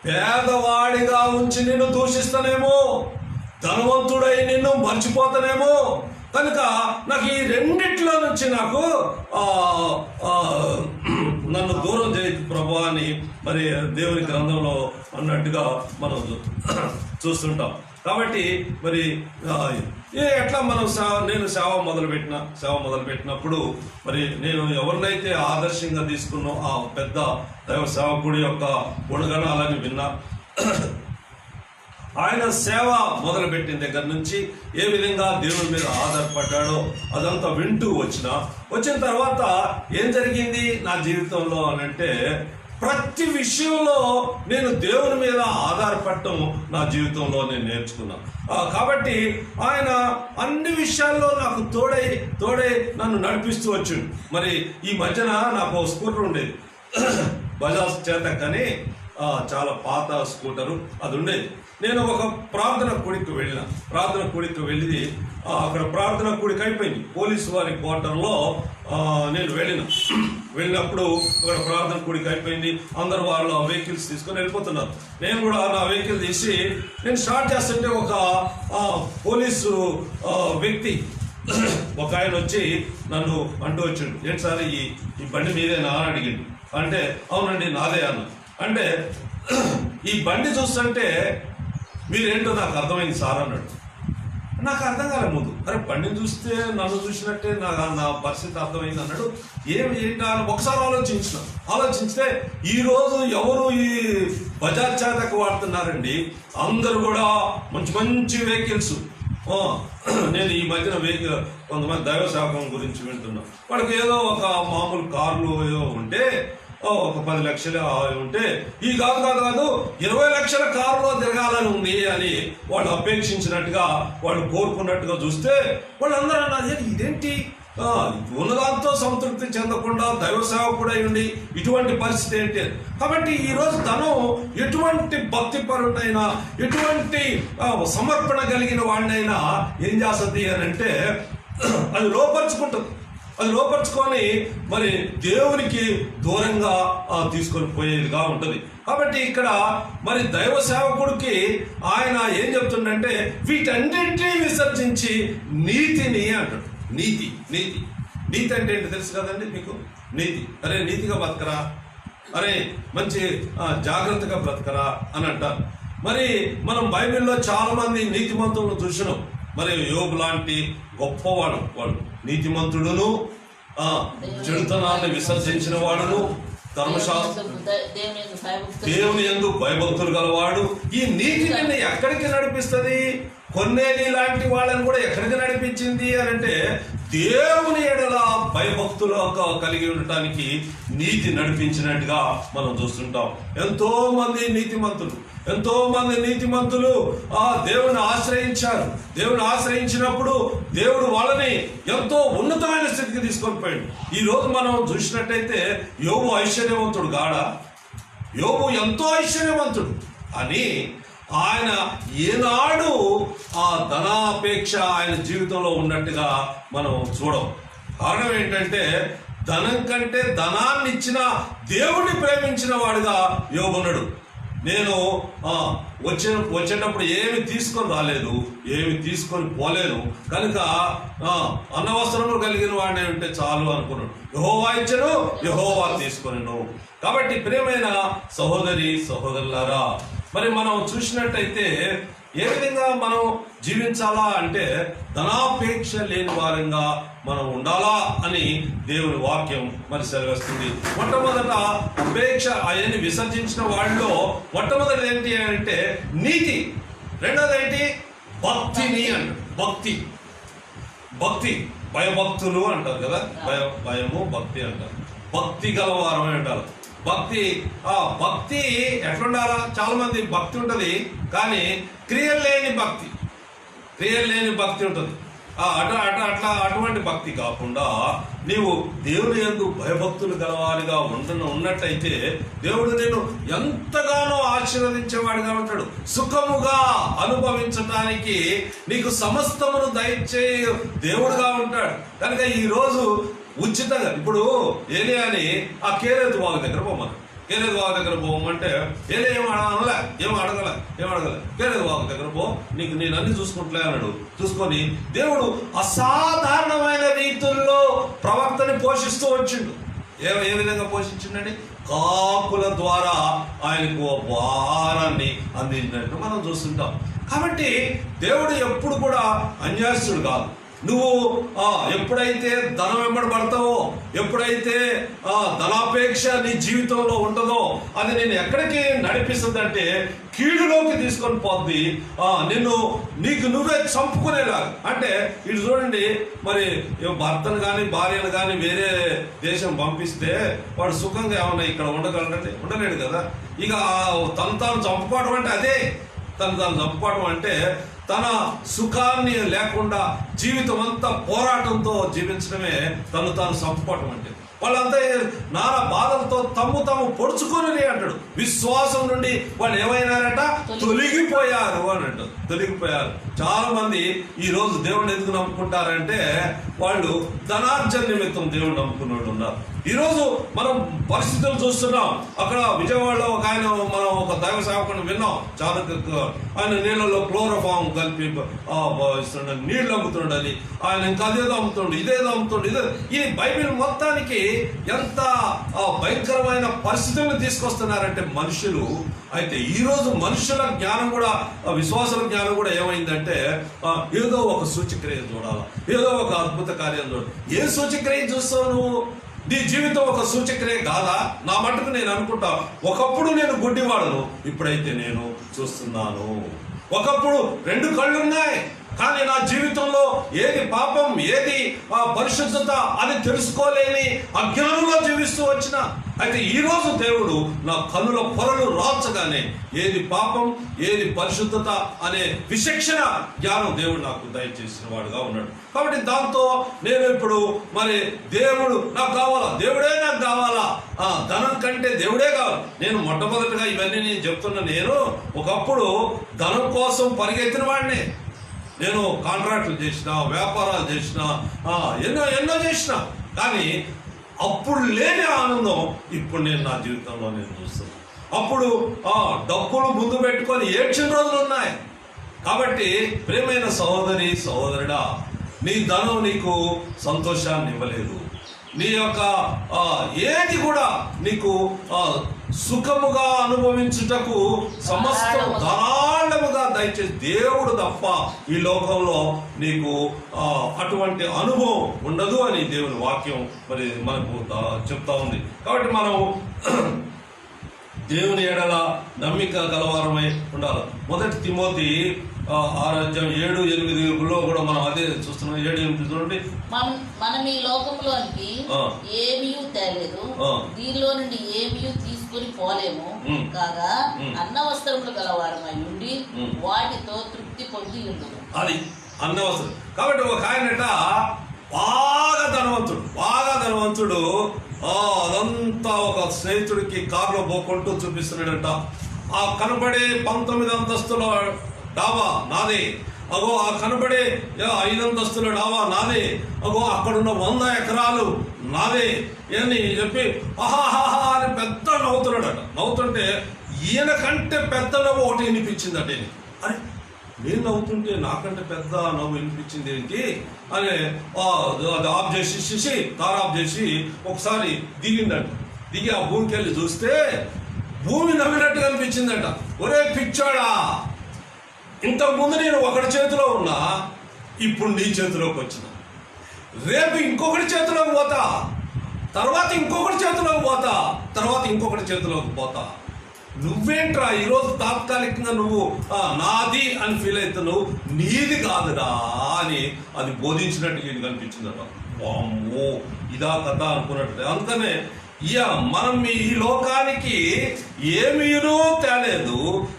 పేదవాడిగా ఉంచి నిన్ను దూషిస్తానేమో, ధనవంతుడై నిన్ను మర్చిపోతానేమో, కనుక నాకు ఈ రెండిట్లో నుంచి నాకు నన్ను దూరం చేయదు ప్రభు అని మరి దేవుని గ్రంథంలో అన్నట్టుగా మనం చూస్తుంటాం. కాబట్టి మరి ఎట్లా మనం నేను సేవ మొదలుపెట్టినప్పుడు మరి నేను ఎవరినైతే ఆదర్శంగా తీసుకున్నో ఆ పెద్ద దైవ సేవకుడి యొక్క గుణగణాలని విన్నా, ఆయన సేవ మొదలుపెట్టిన దగ్గర నుంచి ఏ విధంగా దేవుని మీద ఆధారపడ్డాడో అదంతా వింటూ వచ్చిన తర్వాత ఏం జరిగింది నా జీవితంలో అని అంటే, ప్రతి విషయంలో నేను దేవుని మీద ఆధారపడటం నా జీవితంలో నేను నేర్చుకున్నా. కాబట్టి ఆయన అన్ని విషయాల్లో నాకు తోడై నన్ను నడిపిస్తూ వచ్చిండు. మరి ఈ మధ్యన నాకు స్కూటర్ ఉండేది, బజాజ్ చేతక్ అని, చాలా పాత స్కూటరు అది ఉండేది. నేను ఒక ప్రార్థన కూడికి వెళ్ళి అక్కడ ప్రార్థన కూడికి అయిపోయింది. పోలీసు వారి క్వార్టర్లో నేను వెళ్ళినప్పుడు అక్కడ ప్రార్థన కూడికి అయిపోయింది. అందరు వాళ్ళ వెహికల్స్ తీసుకొని వెళ్ళిపోతున్నారు. నేను కూడా నా వెహికల్ తీసి నేను స్టార్ట్ చేస్తుంటే ఒక పోలీసు వ్యక్తి ఒక ఆయన వచ్చి నన్ను అంటూ వచ్చిండు, ఏంటి సార్ ఈ బండి మీదేనా అని అడిగిండు. అంటే అవునండి నాదే అన్న. అంటే ఈ బండి చూస్తుంటే మీరేంటో నాకు అర్థమైంది సార్ అన్నాడు. నాకు అర్థం కాలే ముందు. అరే బండిని చూస్తే నన్ను చూసినట్టే నా పరిస్థితి అర్థమైంది అన్నాడు. ఏంటి అని ఒకసారి ఆలోచిస్తే ఈరోజు ఎవరు ఈ బజాజ్ చేతకు వాడుతున్నారండి? అందరూ కూడా మంచి వెహికల్స్. నేను ఈ మధ్యన వెహికల్ కొంతమంది దైవ సేవకం గురించి వింటున్నా. వాళ్ళకి ఏదో ఒక మామూలు కార్లు ఏదో ఉంటే, ఒక 10 లక్షలు ఉంటే, ఈ కాదు 20 లక్షల కారులో తిరగాలని ఉంది అని వాళ్ళు అపేక్షించినట్టుగా, వాళ్ళు కోరుకున్నట్టుగా చూస్తే వాళ్ళందరూ అన్నారు, ఇదేంటి ఉన్నదాంతో సంతృప్తి చెందకుండా దైవ సేవకుడై ఉండి ఇటువంటి పరిస్థితి ఏంటి? కాబట్టి ఈరోజు ధనం ఎటువంటి భక్తిపరుడైనా, ఎటువంటి సమర్పణ కలిగిన వాడినైనా ఏం చేస్తుంది అని అంటే అది లోపరుచుకుంటుంది. అది లోపరుచుకొని మరి దేవునికి దూరంగా తీసుకొని పోయేదిగా ఉంటుంది. కాబట్టి ఇక్కడ మరి దైవ సేవకుడికి ఆయన ఏం చెప్తుండంటే వీటన్నింటినీ విసర్జించి నీతిని అంటాడు. నీతి నీతి నీతి అంటే ఏంటి తెలుసు కదండి మీకు? నీతి, అరే నీతిగా బతకరా, అరే మంచి జాగ్రత్తగా బ్రతకరా అని అంటారు. మరి మనం బైబిల్లో చాలా మంది నీతిమంతులను చూసినాం. మరి యోబు లాంటి గొప్పవాడు, వాడు నీతిమంతుడును, చెడుతనాన్ని విసర్జించిన వాడును, ధర్మశాస్త్రం దేవుని యందు భయభక్తులు గలవాడు. ఈ నీతి నిన్ను ఎక్కడికి నడిపిస్తుంది? కొన్నేలి లాంటి వాళ్ళని కూడా ఎక్కడికి నడిపించింది అని అంటే దేవుని ఎడల భయభక్తులు కలిగి ఉండటానికి నీతి నడిపించినట్టుగా మనం చూస్తుంటాం. ఎంతో మంది నీతిమంతులు దేవుని ఆశ్రయించారు. దేవుని ఆశ్రయించినప్పుడు దేవుడు వాళ్ళని ఎంతో ఉన్నతమైన స్థితికి తీసుకొని పోయాడు. ఈ రోజు మనం చూసినట్టయితే యోబు ఐశ్వర్యవంతుడు గాడా? యోబు ఎంతో ఐశ్వర్యవంతుడు అని ఆయన ఏనాడు ఆ ధనాపేక్ష ఆయన జీవితంలో ఉన్నట్టుగా మనం చూడం. కారణం ఏంటంటే ధనం కంటే ధనాన్ని ఇచ్చిన దేవుణ్ణి ప్రేమించిన వాడుగా యోబున్నాడు. నేను వచ్చేటప్పుడు ఏమి తీసుకొని రాలేదు, ఏమి తీసుకొని పోలేను, కనుక అన్నవసరములు కలిగిన వాడిని ఉంటే చాలు అనుకున్నాడు. యెహోవా ఇచ్చెను, యెహోవా తీసుకొనెను. కాబట్టి ప్రియమైన సహోదరి సహోదరులారా, మరి మనం చూసినట్టయితే ఏ విధంగా మనం జీవించాలా అంటే ధనాపేక్ష లేని వారంగా మనం ఉండాలా అని దేవుని వాక్యం మరి సెలవిస్తుంది. మొట్టమొదట అపేక్ష ఆయన్ని విసర్జించిన వాళ్ళలో మొట్టమొదటి ఏంటి అంటే నీతి. రెండోది ఏంటి? భక్తిని అంటారు. భక్తి భయభక్తులు అంటారు కదా, భయము భక్తి అంటారు. భక్తి గలవారం అంటారు. భక్తి ఎట్లుండాలా? చాలా మంది భక్తి ఉంటుంది కానీ క్రియలు లేని భక్తి ఉంటుంది. అటువంటి భక్తి కాకుండా నీవు దేవుని యందు భయభక్తులు గలవారిగా ఉన్నట్టయితే దేవుడు నేను ఎంతగానో ఆశీర్వదించేవాడిగా ఉంటాడు. సుఖముగా అనుభవించడానికి నీకు సమస్తమును దయచేయ దేవుడుగా ఉంటాడు. కనుక ఈరోజు ఉచితంగా ఇప్పుడు ఏలియాని ఆ కేరేతు వాగు దగ్గర పోమంటే ఏలే ఏం అడగల కేరేతు వాగు దగ్గర పో, నీకు నేను అన్ని చూసుకుంటలే అన్నాడు. చూసుకొని దేవుడు అసాధారణమైన రీతుల్లో ప్రవక్తని పోషిస్తూ వచ్చిండు. ఏ విధంగా పోషించిండండి? కాకుల ద్వారా ఆయనకు వారాన్ని అందించినట్టు మనం చూస్తుంటాం. కాబట్టి దేవుడు ఎప్పుడు కూడా అన్యాయస్తుడు కాదు. నువ్వు ఎప్పుడైతే ధనం వెంబడి పడతావో, ఎప్పుడైతే ధనాపేక్ష నీ జీవితంలో ఉండదో అది నేను ఎక్కడికి నడిపిస్తుంది అంటే కీడులోకి తీసుకొని పోద్ది. నీకు నువ్వే చంపుకునేలాగా. అంటే ఇటు చూడండి, మరి భర్తను కానీ భార్యను కానీ వేరే దేశం పంపిస్తే వాడు సుఖంగా ఏమన్నా ఇక్కడ ఉండగలడండి? ఉండలేడు కదా. ఇక తను చంపుకోవడం అంటే అదే. తను చంపుకోవడం అంటే తన సుఖాన్ని లేకుండా జీవితం అంతా పోరాటంతో జీవించడమే తను చంపుకోవటం అంటే. వాళ్ళంతా నానా బాధలతో తాము పొడుచుకొని అంటాడు. విశ్వాసం నుండి వాళ్ళు ఏమైనారట? తొలగిపోయారు అని అంటారు. తొలగిపోయారు. చాలా మంది ఈ రోజు దేవుడిని ఎందుకు నమ్ముకుంటారంటే వాళ్ళు ధనార్జన నిమిత్తం దేవుడిని నమ్ముకున్న ఉన్నారు. ఈరోజు మనం పరిస్థితులు చూస్తున్నాం. అక్కడ విజయవాడలో మనం ఒక దైవ సేవకుని విన్నాం. చాలా ఆయన నీళ్ళలో క్లోరోఫామ్ కలిపి ఇస్తున్నాడు, నీళ్లు అమ్ముతున్నాడని. ఆయన ఇంకా అదేదో అమ్ముతుండు, ఇదేదో అమ్ముతుండు. ఈ బైబిల్ మొత్తానికి ఎంత భయంకరమైన పరిస్థితులను తీసుకొస్తున్నారంటే మనుషులు. అయితే ఈరోజు మనుషుల జ్ఞానం కూడా, విశ్వాసుల జ్ఞానం కూడా ఏమైందంటే ఏదో ఒక సూచక్రియ చూడాలా, ఏదో ఒక అద్భుత కార్యం చూడాలి. ఏ సూచక్రియ చూస్తావు నువ్వు? నీ జీవితం ఒక సూచక్రియ కాదా? నా మటుకు నేను అనుకుంటా, ఒకప్పుడు నేను గుడ్డివాడను, ఇప్పుడైతే నేను చూస్తున్నాను. ఒకప్పుడు 2 కళ్ళున్నాయి కానీ నా జీవితంలో ఏది పాపం ఏది పరిశుద్ధత అది తెలుసుకోలేని అజ్ఞానంలో జీవిస్తూ వచ్చిన. అయితే ఈరోజు దేవుడు నా కన్నుల పొరలు రాల్చగానే ఏది పాపం ఏది పరిశుద్ధత అనే విచక్షణ జ్ఞానం దేవుడు నాకు దయచేసిన వాడుగా ఉన్నాడు. కాబట్టి దాంతో నేను ఇప్పుడు మరి దేవుడు నాకు కావాలా, దేవుడే నాకు కావాలా, ధనం కంటే దేవుడే కావాలి. నేను మొట్టమొదటిగా ఇవన్నీ నేను చెప్తున్నా. నేను ఒకప్పుడు ధనం కోసం పరిగెత్తిన వాడిని. నేను కాంట్రాక్టులు చేసిన, వ్యాపారాలు చేసిన, ఎన్నో చేసిన. కానీ అప్పుడు లేని ఆనందం ఇప్పుడు నేను నా జీవితంలో నేను చూస్తున్నాను. అప్పుడు డబ్బులు ముందు పెట్టుకొని ఏడ్చిన రోజులు ఉన్నాయి. కాబట్టి ప్రియమైన సహోదరి సహోదరుడా, నీ ధనం నీకు సంతోషాన్ని ఇవ్వలేదు. నీ యొక్క ఏది కూడా నీకు సుఖముగా అనుభవించుటకు సమస్తం ధారాళముగా దయచేసి దేవుడు తప్ప ఈ లోకంలో నీకు అటువంటి అనుభవం ఉండదు అని దేవుని వాక్యం మరి మనకు చెప్తా ఉంది. కాబట్టి మనం దేవుని ఎడల నమ్మిక గలవారమై ఉండాలి. 1 తిమోతి 6:7-8లో కూడా మనం అదే చూస్తున్నాం. 7-8 చూడండి. మనం ఈ లోకంలోనికి ఏమీ తేలేదు, దీనిలో నుండి ఏమీ తీసుకుని పోలేము కాగా అన్న వస్త్రములు గలవారమై ఉండి వాటితో తృప్తి పొంది ఉండును. అది అన్న వస్త్రం. కాబట్టి ఒక ఆయనట బాగా ధనవంతుడు అదంతా ఒక స్నేహితుడికి కారులో పోకుంటూ చూపిస్తున్నాడంట. ఆ కనబడే 19 అంతస్తుల డాబా నాదే, అగో ఆ కనబడే 5 అంతస్తుల డాబా నాదే, అగో అక్కడున్న 100 ఎకరాలు నాదే అని చెప్పి ఆహాహా అని పెద్ద నవ్వుతున్నాడట. నవ్వుతుంటే ఈయన కంటే పెద్ద నవ్వు ఒకటి వినిపించిందట. అరే నేను నవ్వుతుంటే నాకంటే పెద్ద నవ్వు వినిపించింది ఏంటి అని అది ఆఫ్ చేసి కార్ ఆఫ్ చేసి ఒకసారి దిగిందట. దిగి ఆ భూమికి వెళ్ళి చూస్తే భూమి నవ్వినట్టుగా అనిపించిందట. ఒరే పిచ్చాడా, ఇంతకుముందు నేను ఒకటి చేతిలో ఉన్నా, ఇప్పుడు నీ చేతిలోకి వచ్చిన, రేపు ఇంకొకటి చేతిలోకి పోతా, తర్వాత ఇంకొకటి చేతిలోకి పోతా, తర్వాత ఇంకొకటి చేతిలోకి పోతా. నువ్వేంట్రా ఈరోజు తాత్కాలికంగా నువ్వు నాది అని ఫీల్ అవుతున్నావు, నీది కాదురా అని అది బోధించినట్టు ఇది కనిపించిందట. అమ్మో ఇదా కథ అనుకున్నట్టు. అందుకనే మనం ఈ లోకానికి ఏమీనూ తేలేదు,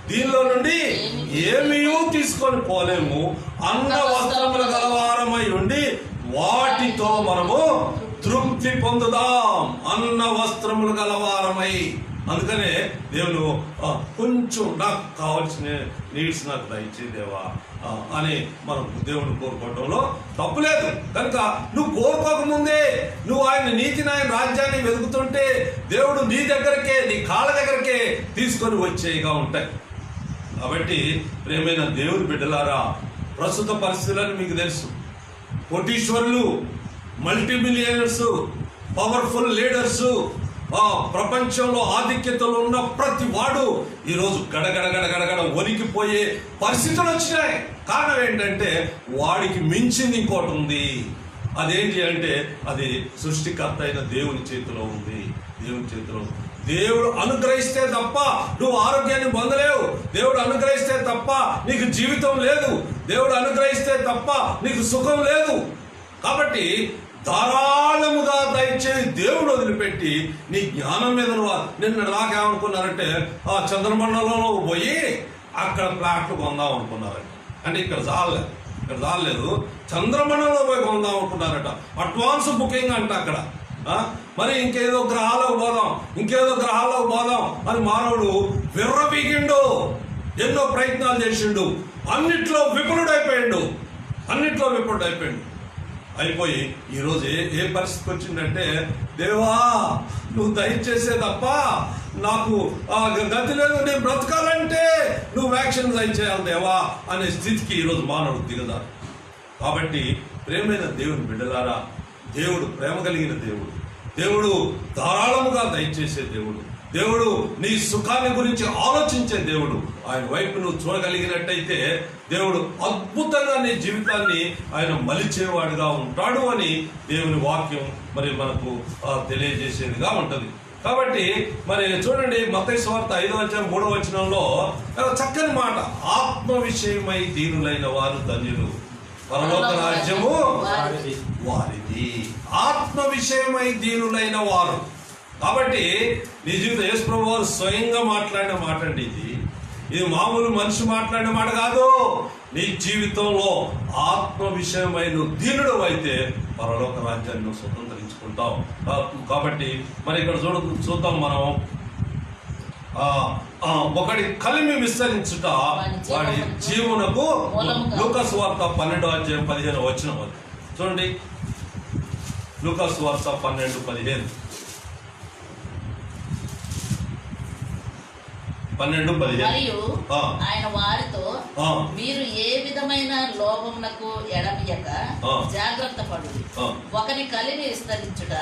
దీనిలో నుండి ఏమీ తీసుకొని పోలేము. అన్న వస్త్రములు గలవారమై ఉండి వాటితో మనము తృప్తి పొందుదాం. అన్న వస్త్రములు గలవారమై. అందుకనే దేవుడు కొంచెం నాకు కావాల్సిన నీడ్స్ నాకు దయచేదేవా అని మనం దేవుడు కోరుకోవడంలో తప్పులేదు. కనుక నువ్వు కోరుకోకముందే నువ్వు ఆయన నీతిని ఆయన రాజ్యాన్ని వెతుకుతుంటే దేవుడు నీ దగ్గరకే నీ కాళ్ళ దగ్గరకే తీసుకొని వచ్చేగా ఉంటాయి. కాబట్టి ప్రియమైన దేవుని బిడ్డలారా, ప్రస్తుత పరిస్థితులను మీకు తెలుసు. కోటీశ్వరులు, మల్టీ మిలియనర్స్, పవర్ఫుల్ లీడర్స్, ప్రపంచంలో ఆధిక్యతలో ఉన్న ప్రతి వాడు ఈరోజు గడగడ వణికిపోయే పరిస్థితులు వచ్చినాయి. కారణం ఏంటంటే వాడికి మించింది ఇంకోటి ఉంది. అదేంటి అంటే అది సృష్టికర్త అయిన దేవుని చేతిలో ఉంది. దేవుని చేతిలో దేవుడు అనుగ్రహిస్తే తప్ప నువ్వు ఆరోగ్యాన్ని పొందలేవు. దేవుడు అనుగ్రహిస్తే తప్ప నీకు జీవితం లేదు. దేవుడు అనుగ్రహిస్తే తప్ప నీకు సుఖం లేదు. కాబట్టి ధారాళముగా దయచేసి దేవుడు వదిలిపెట్టి నీ జ్ఞానం మీద నిన్న నాకేమనుకున్నారంటే చంద్రమండలంలో పోయి అక్కడ ఫ్లాట్లు కొందాం అనుకున్నారంట. అంటే ఇక్కడ చాలలేదు, చంద్రమండలంలో పోయి కొందాం అనుకున్నారట. అడ్వాన్స్ బుకింగ్ అంట అక్కడ. మరి ఇంకేదో గ్రహాలకు పోదాం అని మానవుడు విర్రబీగిండు, ఎన్నో ప్రయత్నాలు చేసిండు, అన్నిట్లో విఫలుడైపోయిండు. అయిపోయి ఈరోజు ఏ పరిస్థితికి వచ్చిందంటే, దేవా నువ్వు దయచేసే తప్ప నాకు గతి లేదు, నేను బ్రతకాలంటే నువ్వు వ్యాక్సిన్ దయచేయాలి దేవా అనే స్థితికి ఈరోజు మానవుడు దిగదారు. కాబట్టి ప్రేమైన దేవుని బిడ్డలారా, దేవుడు ప్రేమ కలిగిన దేవుడు ధారాళముగా దయచేసే దేవుడు నీ సుఖాన్ని గురించి ఆలోచించే దేవుడు. ఆయన వైపు నువ్వు చూడగలిగినట్టయితే దేవుడు అద్భుతంగా నీ జీవితాన్ని ఆయన మలిచేవాడుగా ఉంటాడు అని దేవుని వాక్యం మరి మనకు తెలియజేసేదిగా ఉంటది. కాబట్టి మరి చూడండి, మత్తయి సువార్త 5:3 చక్కని మాట, ఆత్మ విషయమై దీనులైన వారు ధన్యులు, పరలోక రాజ్యము వారిది. ఆత్మ విషయమై దీనులైన వారు. కాబట్టి నీ జీవితం యేసు ప్రభువు వారు స్వయంగా మాట్లాడిన మాట అండి. ఇది మామూలు మనిషి మాట్లాడిన మాట కాదు. నీ జీవితంలో ఆత్మ విషయమై నువ్వు దీనుడు అయితే పరలోక రాజ్యాన్ని నువ్వు స్వతంత్రించుకుంటావు. కాబట్టి మరి ఇక్కడ చూద్దాం మనం, ఒకటి కలిమి విస్తరించుట వాడి జీవనకు. లూకా సువార్త 12:15 చూడండి. లూకాసు వార్త 12:15. 12:15. మరియు ఆయన వారితో, మీరు ఏ విధమైన లోభమునకు ఎడమియక జాగ్రత్త పడు, ఒకని కలిమి విస్తరించుట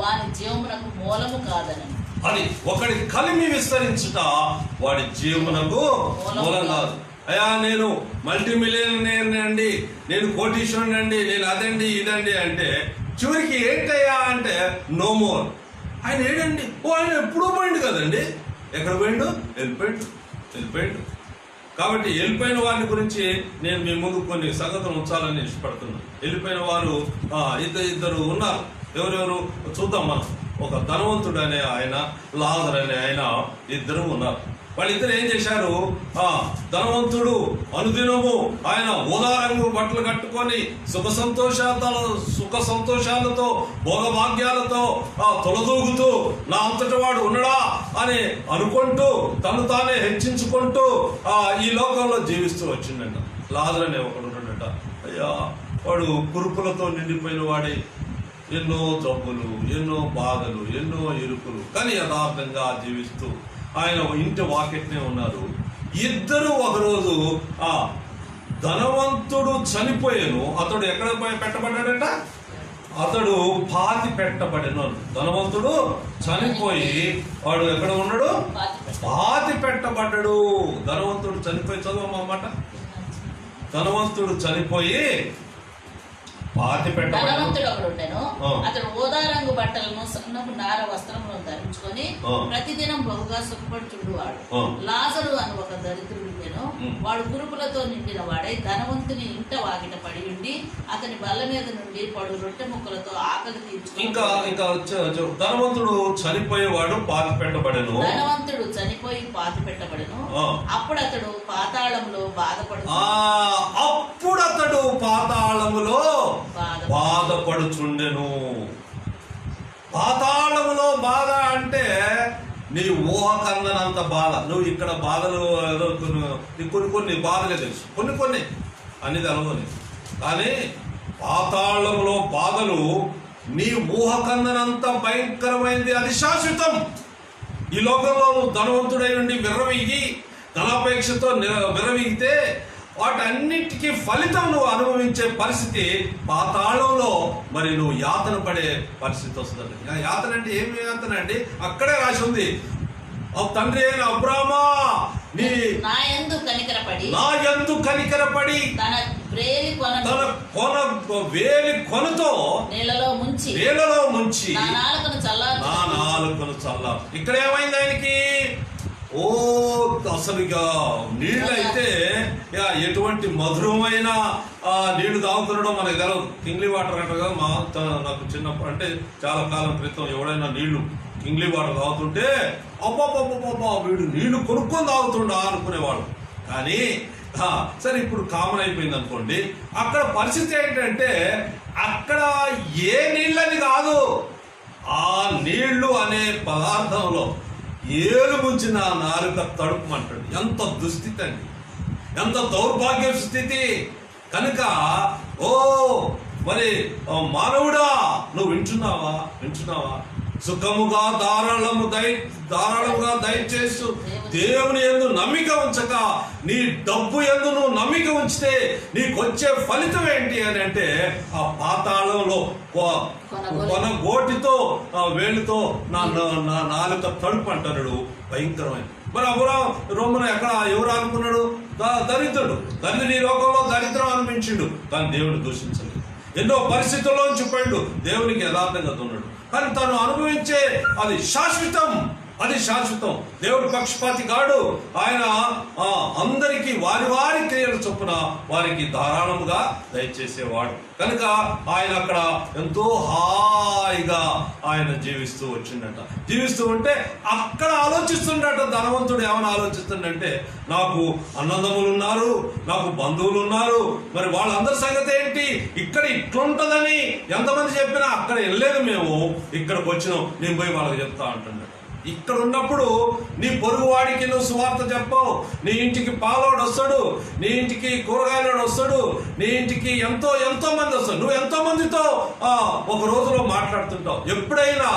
వాని జీవమునకు మూలము కాదని. అది ఒకడి కలిమి విస్తరించుట వాడి జీవమునకు మూలం కాదు. అయ్యా నేను మల్టీ మిలియనర్ అండి, నేను కోటీశ్వరుని అండి, నేను అదండి ఇదండి అంటే చివరికి ఏంటయ్యా అంటే నో మోర్. ఆయన ఏడండి? ఆయన ఎప్పుడూ పోయిండు కదండి. ఎక్కడ పోయిండు? వెళ్ళిపోయిండు. కాబట్టి వెళ్ళిపోయిన వారి గురించి నేను మీ ముందు కొన్ని సంగతులు ఉంచాలని ఇష్టపడుతున్నాను. వెళ్ళిపోయిన వారు ఇద్దరు ఉన్నారు. ఎవరెవరు చూద్దాం మనం. ఒక ధనవంతుడు అనే ఆయన, లాజరు అనే ఆయన, ఇద్దరు ఉన్నారు. వాళ్ళిద్దరు ఏం చేశారు? ధనవంతుడు అనుదినము ఆయన ఊదారంగు బట్టలు కట్టుకొని సుఖ సంతోషాలతో భోగభాగ్యాలతో తొలదూగుతూ నా అంతటి వాడు ఉన్నడా అని అనుకుంటూ తను తానే హెచ్చించుకుంటూ ఈ లోకంలో జీవిస్తూ వచ్చిండట. లాజరు అనే ఒకడు ఉన్నాడట. అయ్యా వాడు కురుపులతో నిండిపోయిన వాడే, ఎన్నో జబ్బులు, ఎన్నో బాధలు, ఎన్నో ఇరుకులు, కానీ యథార్థంగా జీవిస్తూ ఆయన ఇంటి వాకెట్నే ఉన్నారు. ఇద్దరు ఒకరోజు ధనవంతుడు చనిపోయాను. అతడు ఎక్కడ పెట్టబడ్డాడట? అతడు పాతి పెట్టబడిన. ధనవంతుడు చనిపోయి వాడు ఎక్కడ ఉన్నాడు? పాతి పెట్టబడ్డాడు. ధనవంతుడు చనిపోయి, చదవమాట, ధనవంతుడు చనిపోయి పాతి పెట్టబడ్డాడు. అతడు ఊదా రంగు బట్టలను సన్నపు నార వస్త్రములను ధరించుకొని ప్రతిదినం బహుగా సుఖపడుచుండువాడు. లాజరు అని ఒక దరిద్రుడుండెను. వాడు కురుపులతో నిండిన వాడై ధనవంతుని ఇంట వాకిట పడి ఉండి అతని బల్ల మీద నుండి పడు రొట్టె ముక్కలతో ఆకలి తీర్చుకుని. ఇంకా ధనవంతుడు చనిపోయేవాడు పాతి పెట్టబడెను. ధనవంతుడు చనిపోయి పాతి పెట్టబడెను. అప్పుడు అతడు పాతాళంలో బాధపడుచుండెను. పాతాళములో బాధ అంటే నీ ఊహ కందనంత బాధ. నువ్వు ఇక్కడ బాధలు కొన్ని బాధలే తెలుసు, కొన్ని అన్ని తెలవని, కానీ పాతాళములో బాధలు నీ ఊహ కందనంత భయంకరమైనది. అది శాశ్వతం. ఈ లోకంలో నువ్వు ధనవంతుడై ఉండి విర్రవీగి ధనాపేక్షతో విర్రవీగితే వాటన్నిటికీ ఫలితం నువ్వు అనుభవించే పరిస్థితి పాతాళంలో మరి నువ్వు యాతన పడే పరిస్థితి వస్తుంది. యాతన అంటే ఏమి యాతన అండి? అక్కడే రాసి ఉంది, తండ్రి అయిన అబ్రామా నా యందు కనికరపడి తన వేలి కొనతో నీళ్ళలో ముంచి నా నాలుకను చల్లా. ఇక్కడ ఏమైంది ఆయనకి? అసలు ఇక నీళ్ళైతే ఎటువంటి మధురమైన నీళ్లు తాగుతున్నాడో మనకు తెలవదు. కింగ్లీ వాటర్ అంటే కదా, నాకు చిన్నప్పుడు అంటే చాలా కాలం క్రితం ఎవడైనా నీళ్లు కింగ్లీ వాటర్ తాగుతుంటే అబ్బా వీడు నీళ్లు కొనుక్కొని తాగుతుండా అనుకునేవాడు. కానీ సరే ఇప్పుడు కామన్ అయిపోయింది అనుకోండి. అక్కడ పరిస్థితి ఏంటంటే అక్కడ ఏ నీళ్ళని కాదు, ఆ నీళ్లు అనే పదార్థంలో ఏలు ముంచిన నాలుక తడుపుమంటాడు. ఎంత దుస్థితి అండి, ఎంత దౌర్భాగ్య స్థితి. కనుక మరి మానవుడా నువ్వు వింటున్నావా? సుఖముగా ధారాళముగా దయచేస్తూ దేవుని యందు నమ్మిక ఉంచక నీ డబ్బు యందు నువ్వు నమ్మిక ఉంచితే నీకు వచ్చే ఫలితం ఏంటి అని అంటే ఆ పాతాళంలో కొనగోటితో వేలుతో నా నాలుక తడుపు అంటాడు. భయంకరమైన. మరి రోమను ఎక్కడ ఎవరు అనుకున్నాడు? దరిద్రుడు ఈ లోకంలో దరిద్రం అనిపించిండు, కానీ దేవుడు దూషించలేదు. ఎన్నో పరిస్థితుల్లోంచి పోయిండు, దేవునికి యథార్థంగా ఉన్నాడు. కానీ తను అనుభవించే అది శాశ్వతం. దేవుడు పక్షపాతి కాడు. ఆయన అందరికీ వారి క్రియల చొప్పున వారికి ధారాళముగా దయచేసేవాడు. కనుక ఆయన అక్కడ ఎంతో హాయిగా ఆయన జీవిస్తూ వచ్చిండట. జీవిస్తూ ఉంటే అక్కడ ఆలోచిస్తుండట ధనవంతుడు. ఏమైనా ఆలోచిస్తుండంటే నాకు అన్నదమ్ములు ఉన్నారు, నాకు బంధువులు ఉన్నారు, మరి వాళ్ళందరి సంగతి ఏంటి? ఇక్కడ ఇట్లుంటదని ఎంతమంది చెప్పినా అక్కడ వెళ్ళలేదు, మేము ఇక్కడికి వచ్చినాం, నేను పోయి వాళ్ళకి చెప్తా అంటున్నాడు. ఇక్కడ ఉన్నప్పుడు నీ పొరుగువాడికి నువ్వు సువార్త చెప్పవు, నీ ఇంటికి పాలోడు వస్తాడు, నీ ఇంటికి కూరగాయలోడు వస్తాడు, నీ ఇంటికి ఎంతో మంది వస్తాడు, నువ్వు ఎంతో మందితో ఒక రోజులో మాట్లాడుతుంటావు. ఎప్పుడైనా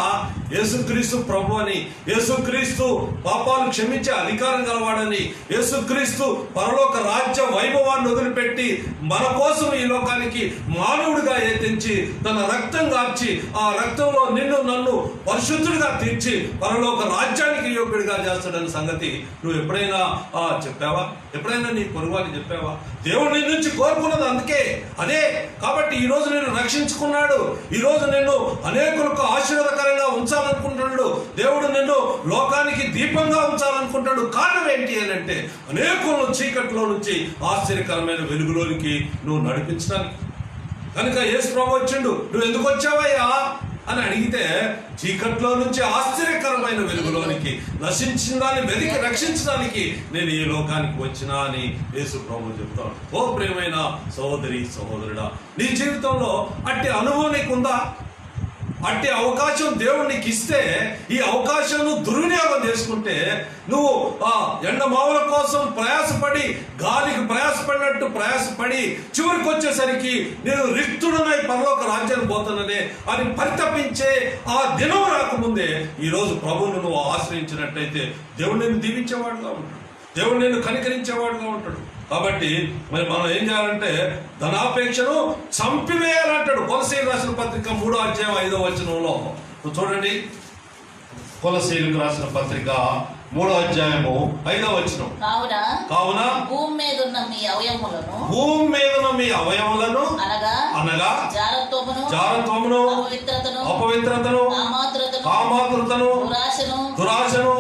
యేసుక్రీస్తు ప్రభు అని, యేసుక్రీస్తు పాపాలు క్షమించే అధికారం గలవాడని, యేసుక్రీస్తు పరలోక రాజ్య వైభవాన్ని వదిలిపెట్టి మన కోసం ఈ లోకానికి మానవుడిగా ఎత్తించి తన రక్తం కార్చి ఆ రక్తంలో నిన్ను నన్ను పరిశుద్ధుడిగా తీర్చి పరలోక రాజ్యానికి యోగ్యుడిగా చేస్తాడని సంగతి నువ్వు ఎప్పుడైనా చెప్పావా? ఎప్పుడైనా నీ పొరుగువారికి చెప్పావా? దేవుడు నీ నుంచి కోరుకున్నది అందుకే, అదే. కాబట్టి ఈ రోజు నిన్ను రక్షించుకున్నాడు, ఈ రోజు నిన్ను అనేకులకు ఆశీర్వాదకరంగా ఉంచాలనుకుంటున్నాడు, దేవుడు నిన్ను లోకానికి దీపంగా ఉంచాలనుకుంటాడు. కారణం ఏంటి అని అంటే అనేకులను చీకట్లో నుంచి ఆశ్చర్యకరమైన వెలుగులోనికి నువ్వు నడిపించడానికి. కనుక యేసు ప్రభు వచ్చిండు, నువ్వు ఎందుకు వచ్చావయ్యా అని అడిగితే, చీకట్లో నుంచి ఆశ్చర్యకరమైన వెలుగులోనికి, నశించిన దాన్ని వెతికి రక్షించడానికి నేను ఈ లోకానికి వచ్చినా అని యేసు ప్రభు చెప్తాడు. ఓ ప్రియమైన సహోదరి సహోదరుడా, నీ జీవితంలో అట్టి అనుభవం నీకుందా? అట్టి అవకాశం దేవుడు నీకు ఇస్తే ఈ అవకాశం దుర్వినియోగం చేసుకుంటే నువ్వు ఎండమావుల కోసం ప్రయాసపడి గాలికి ప్రయాసపడినట్టు ప్రయాసపడి చివరికి వచ్చేసరికి నేను రిక్తుడనై పరలోక రాజ్యానికి పోతాననే అని పరితపించే ఆ దినం రాకముందే ఈరోజు ప్రభువును నువ్వు ఆశ్రయించినట్టయితే దేవుడు నిన్ను దీవించేవాడుగా ఉంటాడు, దేవుడు నిన్ను కనికరించేవాడుగా ఉంటాడు. కాబట్టి మరి మనం ఏం చేయాలంటే ధనాపేక్షను చంపివేయాలంటాడు. కొలసీలు రాసిన పత్రిక 3వ అధ్యాయం 5వ వచనంలో చూడండి. కొలసీలకు రాసిన పత్రిక 3వ అధ్యాయము 5వ వచనం. కావున భూమి మీద ఉన్న మీ అవయవములను అనగా జారత్వమును అపవిత్రతను కామాతురతను దురాశను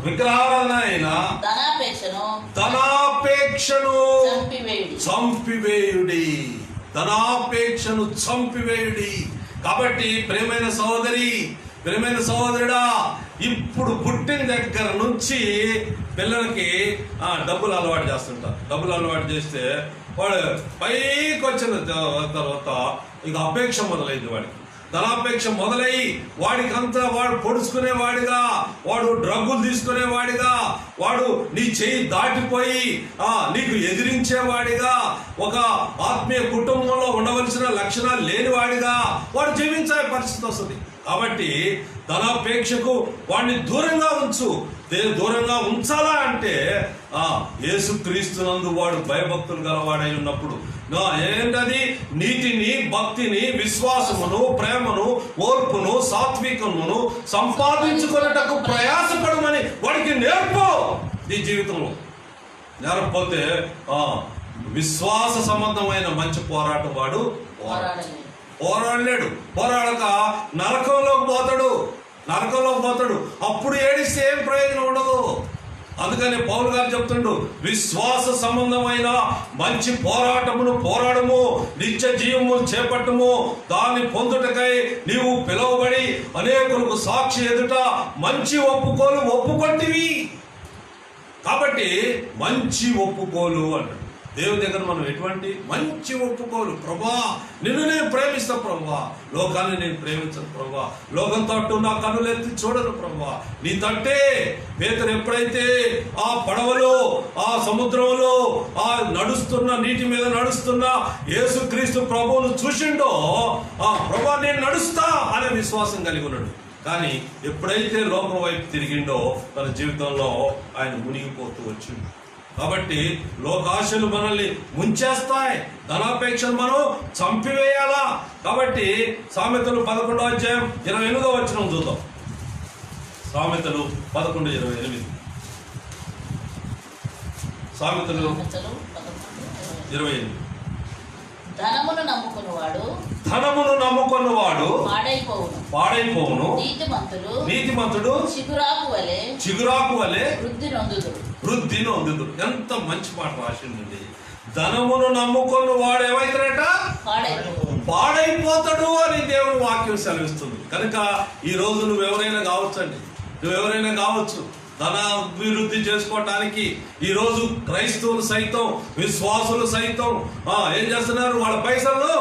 విగ్రహారాధన అయిన ధనాపేక్షను చంపివేయుడి. కాబట్టి ప్రియమైన సహోదరి, ప్రియమైన సహోదరుడా, ఇప్పుడు పుట్టిన దగ్గర నుంచి పిల్లలకి డబ్బులు అలవాటు చేస్తుంటారు. డబ్బులు అలవాటు చేస్తే వాడు పైకి వచ్చిన తర్వాత ఇక అపేక్ష మొదలైంది. వాడికి ధనాపేక్ష మొదలై వాడికంతా వాడు పొడుచుకునేవాడిగా, వాడు డ్రగ్గులు తీసుకునేవాడిగా, వాడు నీ చెయ్యి దాటిపోయి నీకు ఎదిరించేవాడిగా, ఒక ఆత్మీయ కుటుంబంలో ఉండవలసిన లక్షణాలు లేనివాడిగా వాడు జీవించే పరిస్థితి వస్తుంది. కాబట్టి ధనాపేక్షకు వాడిని దూరంగా ఉంచు. దూరంగా ఉంచాలా అంటే యేసుక్రీస్తునందు వాడు భయభక్తులు గలవాడై ఉన్నప్పుడు ఏంటది? నీతిని, భక్తిని, విశ్వాసమును, ప్రేమను, ఓర్పును, సాత్వికమును సంపాదించుకున్నటకు ప్రయాసపడమని వాడికి నేర్పు. నీ జీవితంలో నేర్పపోతే విశ్వాస సంబంధమైన మంచి పోరాటం వాడు పోరాడలేడు. పోరాడక నరకంలోకి పోతాడు. అప్పుడు ఏడిస్తే ఏం ప్రయోజనం ఉండదు. అందుకని పౌలు గారు చెప్తుండు, విశ్వాస సంబంధమైన మంచి పోరాడము, నిత్య జీవము చేపట్టము, దాన్ని పొందుటకై నీవు పిలువబడి అనేకులకు సాక్షి ఎదుట మంచి ఒప్పుకొంటివి. కాబట్టి మంచి ఒప్పుకోలు అంటాడు. దేవుని దగ్గర మనం ఎటువంటి మంచి ఒప్పుకోలు, ప్రభా నిన్ను నేను ప్రేమిస్తా ప్రభా, లోకాన్ని నేను ప్రేమించను ప్రభా, లోకం తట్టు నా కన్నులెత్తి చూడను ప్రభా, నీ తట్టే. పేతురు ఎప్పుడైతే ఆ పడవలో ఆ సముద్రంలో ఆ నీటి మీద నడుస్తున్న యేసుక్రీస్తు ప్రభువును చూసిండో ప్రభా నేను నడుస్తా అనే విశ్వాసం కలిగి ఉన్నాడు. కానీ ఎప్పుడైతే లోకం వైపు తిరిగిండో తన జీవితంలో ఆయన మునిగిపోతూ వచ్చిండు. కాబట్టి లోకాశలు మనల్ని ముంచేస్తాయి, ధనాపేక్షను మనం చంపివేయాలా. కాబట్టి సామెతలు 11వ అధ్యాయం 28వ వచనం చూద్దాం. సామెతలు 11:28. సామెతలు 28. ధనమును నమ్ముకున్నవాడు పాడైపోవును, నీతిమంతుడు చిగురాకు వలె వృద్ధి నొందుదు. ఎంత మంచి మాట రాసిందండి. ధనమును నమ్ముకున్న వాడు ఏమైతాడట? పాడైపోతాడు అని దేవుని వాక్యం సెలవిస్తుంది. కనుక ఈ రోజు నువ్వెవరైనా కావచ్చు ధన అభివృద్ధి చేసుకోవటానికి ఈ రోజు క్రైస్తవులు సైతం, విశ్వాసులు సైతం ఏం చేస్తున్నారు? వాళ్ళ పైసలు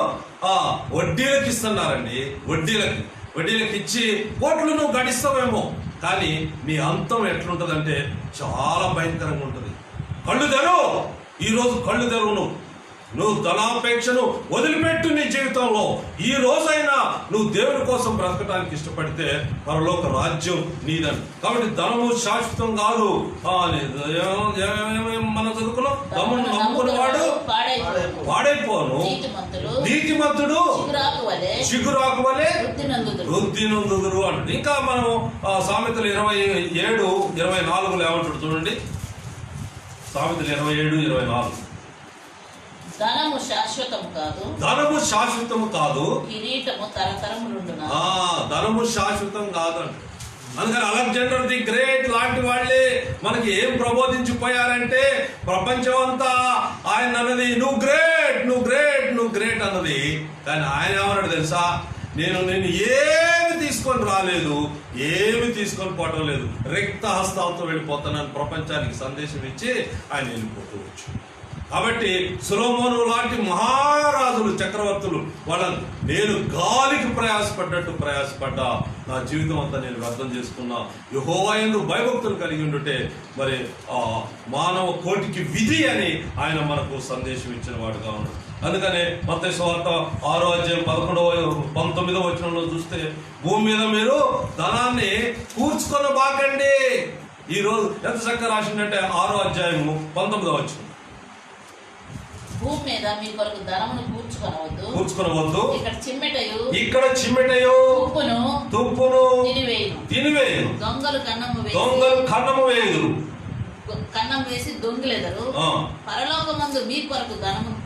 వడ్డీలకు ఇస్తున్నారండి. వడ్డీలకి వడ్డీలకు ఇచ్చి కోట్లు నువ్వు గడిస్తావేమో, కానీ నీ అంతం ఎట్లుంటదంటే చాలా భయంకరంగా ఉంటుంది. కళ్ళు తెరువు, ఈరోజు కళ్ళు తెరువు. నువ్వు ధనాపేక్షను వదిలిపెట్టు నీ జీవితంలో. ఈ రోజైనా నువ్వు దేవుని కోసం బ్రతకడానికి ఇష్టపడితే పరలోక రాజ్యం నీదని. కాబట్టి ధనము శాశ్వతం కాదు. మనం చదువుకున్నాం, ధనమును నమ్ముకున్నవాడు పాడైపోను, నీతిమంతుడు చిగురాకు వలె వృద్ధి నందుదురు అంటాడు. ఇంకా మనం సామెతలు 27:24 ఏమంటాడు చూడండి. సామెతలు 27:24. ధనము శాశ్వతము కాదు, ధనము శాశ్వతము కాదు, కిరీటము తరతరములుండును. ధనము శాశ్వతం కాదండి. అందుకని అలెగ్జాండర్ ది గ్రేట్ లాంటి వాళ్ళే మనకి ఏం ప్రబోధించిపోయారంటే, ప్రపంచం అంతా ఆయన అన్నది నువ్వు గ్రేట్, నువ్వు గ్రేట్, నువ్వు గ్రేట్ అన్నది. కానీ ఆయన ఏమన్నాడు తెలుసా? నేను ఏమి తీసుకొని రాలేదు, ఏమి తీసుకొని పోవటం లేదు, రిక్త హస్తాలతో వెళ్ళిపోతానని ప్రపంచానికి సందేశం ఇచ్చి ఆయన వెళ్ళిపోతూ వచ్చు. కాబట్టి సొలొమోను లాంటి మహారాజులు, చక్రవర్తులు వాళ్ళని నేను గాలికి ప్రయాసపడ్డా, నా జీవితం అంతా నేను వ్యర్థం చేసుకున్నా. యెహోవా యందు భయభక్తులు కలిగి ఉండుంటే మరి మానవ కోటికి విధి అని ఆయన మనకు సందేశం ఇచ్చిన వాడుగా ఉన్నాడు. అందుకనే మత్తయి సువార్త 6:11-19 చూస్తే, భూమి మీద మీరు ధనాన్ని కూర్చుకొనబాకండి. ఈ రోజు ఎంత చక్కగా రాసిందంటే 6:19. భూమి మీద మీ కొరకు ధనమును కూర్చుకొనవద్దు. ఇక్కడ చిమ్మెటయు తుప్పును తినివేయును. దొంగలు కన్నము వేయుదురు. కన్నం వేసి దొంగిలెదరు. పరలోకమందు మీ కొరకు ధనమును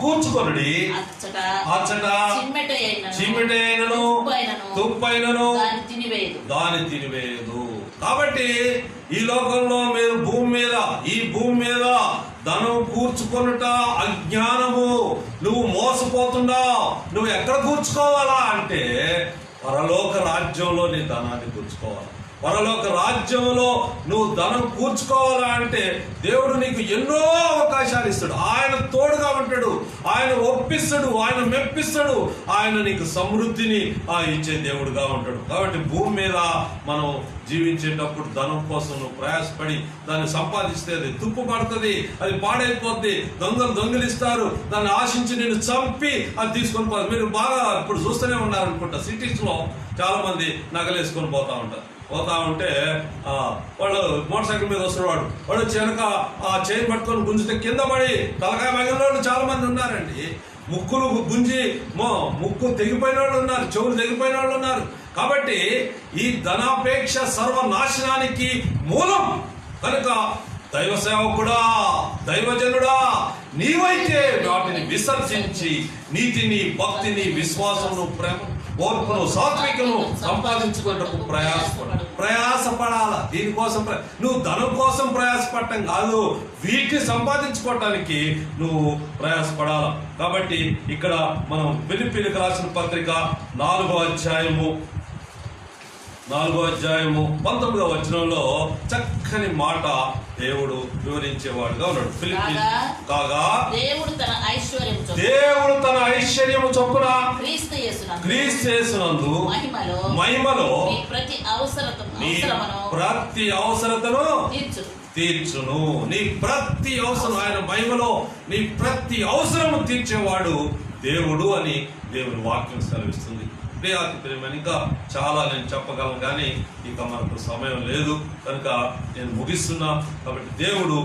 కూర్చుకొనుడి. అచ్చట చిమ్మెటైనను తుప్పైనను దాని తినివేయదు. కాబట్టి ఈ లోకంలో మీరు ఈ భూమి మీద ధనం కూర్చుకొనుట అజ్ఞానము. నువ్వు మోసపోతున్నావు. నువ్వు ఎక్కడ కూర్చుకోవాలా అంటే పరలోక రాజ్యంలో నీ ధనాన్ని కూర్చుకోవాలి. పరలోక రాజ్యంలో నువ్వు ధనం కూర్చుకోవాలా అంటే దేవుడు నీకు ఎన్నో అవకాశాలు ఇస్తాడు. ఆయన తోడుగా ఉంటాడు, ఆయన ఒప్పిస్తాడు, ఆయన మెప్పిస్తాడు, ఆయన నీకు సమృద్ధిని ఇచ్చే దేవుడుగా ఉంటాడు. కాబట్టి భూమి మీద మనం జీవించేటప్పుడు ధనం కోసం నువ్వు ప్రయాసపడి దాన్ని సంపాదిస్తే అది తుప్పు పడుతుంది, అది పాడైపోద్ది, దొంగిలిస్తారు, దాన్ని ఆశించి నేను చంపి అది తీసుకొని పోతారు. మీరు బాగా ఇప్పుడు చూస్తూనే ఉన్నారనుకుంటా, సిటీస్ లో చాలా మంది నగలేసుకొని పోతా ఉంటే వాడు మోటార్ సైకిల్ మీద వస్తున్నాడు, వాడు వెనక చైన్ పట్టుకొని గుంజితే కింద పడి తలకాయ మగిలిన వాళ్ళు చాలా మంది ఉన్నారండి. ముక్కులు గుంజి ముక్కు తెగిపోయిన వాళ్ళు ఉన్నారు, చెవులు తెగిపోయిన వాళ్ళు ఉన్నారు. కాబట్టి ఈ ధనాపేక్ష సర్వనాశనానికి మూలం కనుక దైవ సేవకుడా, దైవజనుడా, నీవైతే వాటిని విసర్జించి నీతిని, భక్తిని, విశ్వాసమును, ప్రేమ, ఓర్పును, సాత్వికను సంపాదించుకున్నట్టు ప్రయాసపడాల. దీనికోసం నువ్వు ధనం కోసం ప్రయాసపడటం కాదు, వీటిని సంపాదించుకోవటానికి నువ్వు ప్రయాసపడాల. కాబట్టి ఇక్కడ మనం ఫిలిప్పీయులకు రాసిన పత్రిక 4వ అధ్యాయము 19 చక్కని మాట దేవుడు వివరించేవాడుగా ఉన్నాడు. ఫిలిప్పీయులు కాగా దేవుడు తన ఐశ్వర్యము చొప్పున క్రీస్తు యేసునందు మహిమలో నీ ప్రతి అవసరతను తీర్చును. నీ ప్రతి అవసరం, ఆయన మహిమలో నీ ప్రతి అవసరము తీర్చేవాడు దేవుడు అని దేవుని వాక్యం సెలవిస్తుంది. ఇంకా చాలా నేను చెప్పగలను, కానీ ఇక మనకు సమయం లేదు కనుక నేను ముగిస్తున్నా. కాబట్టి దేవుడు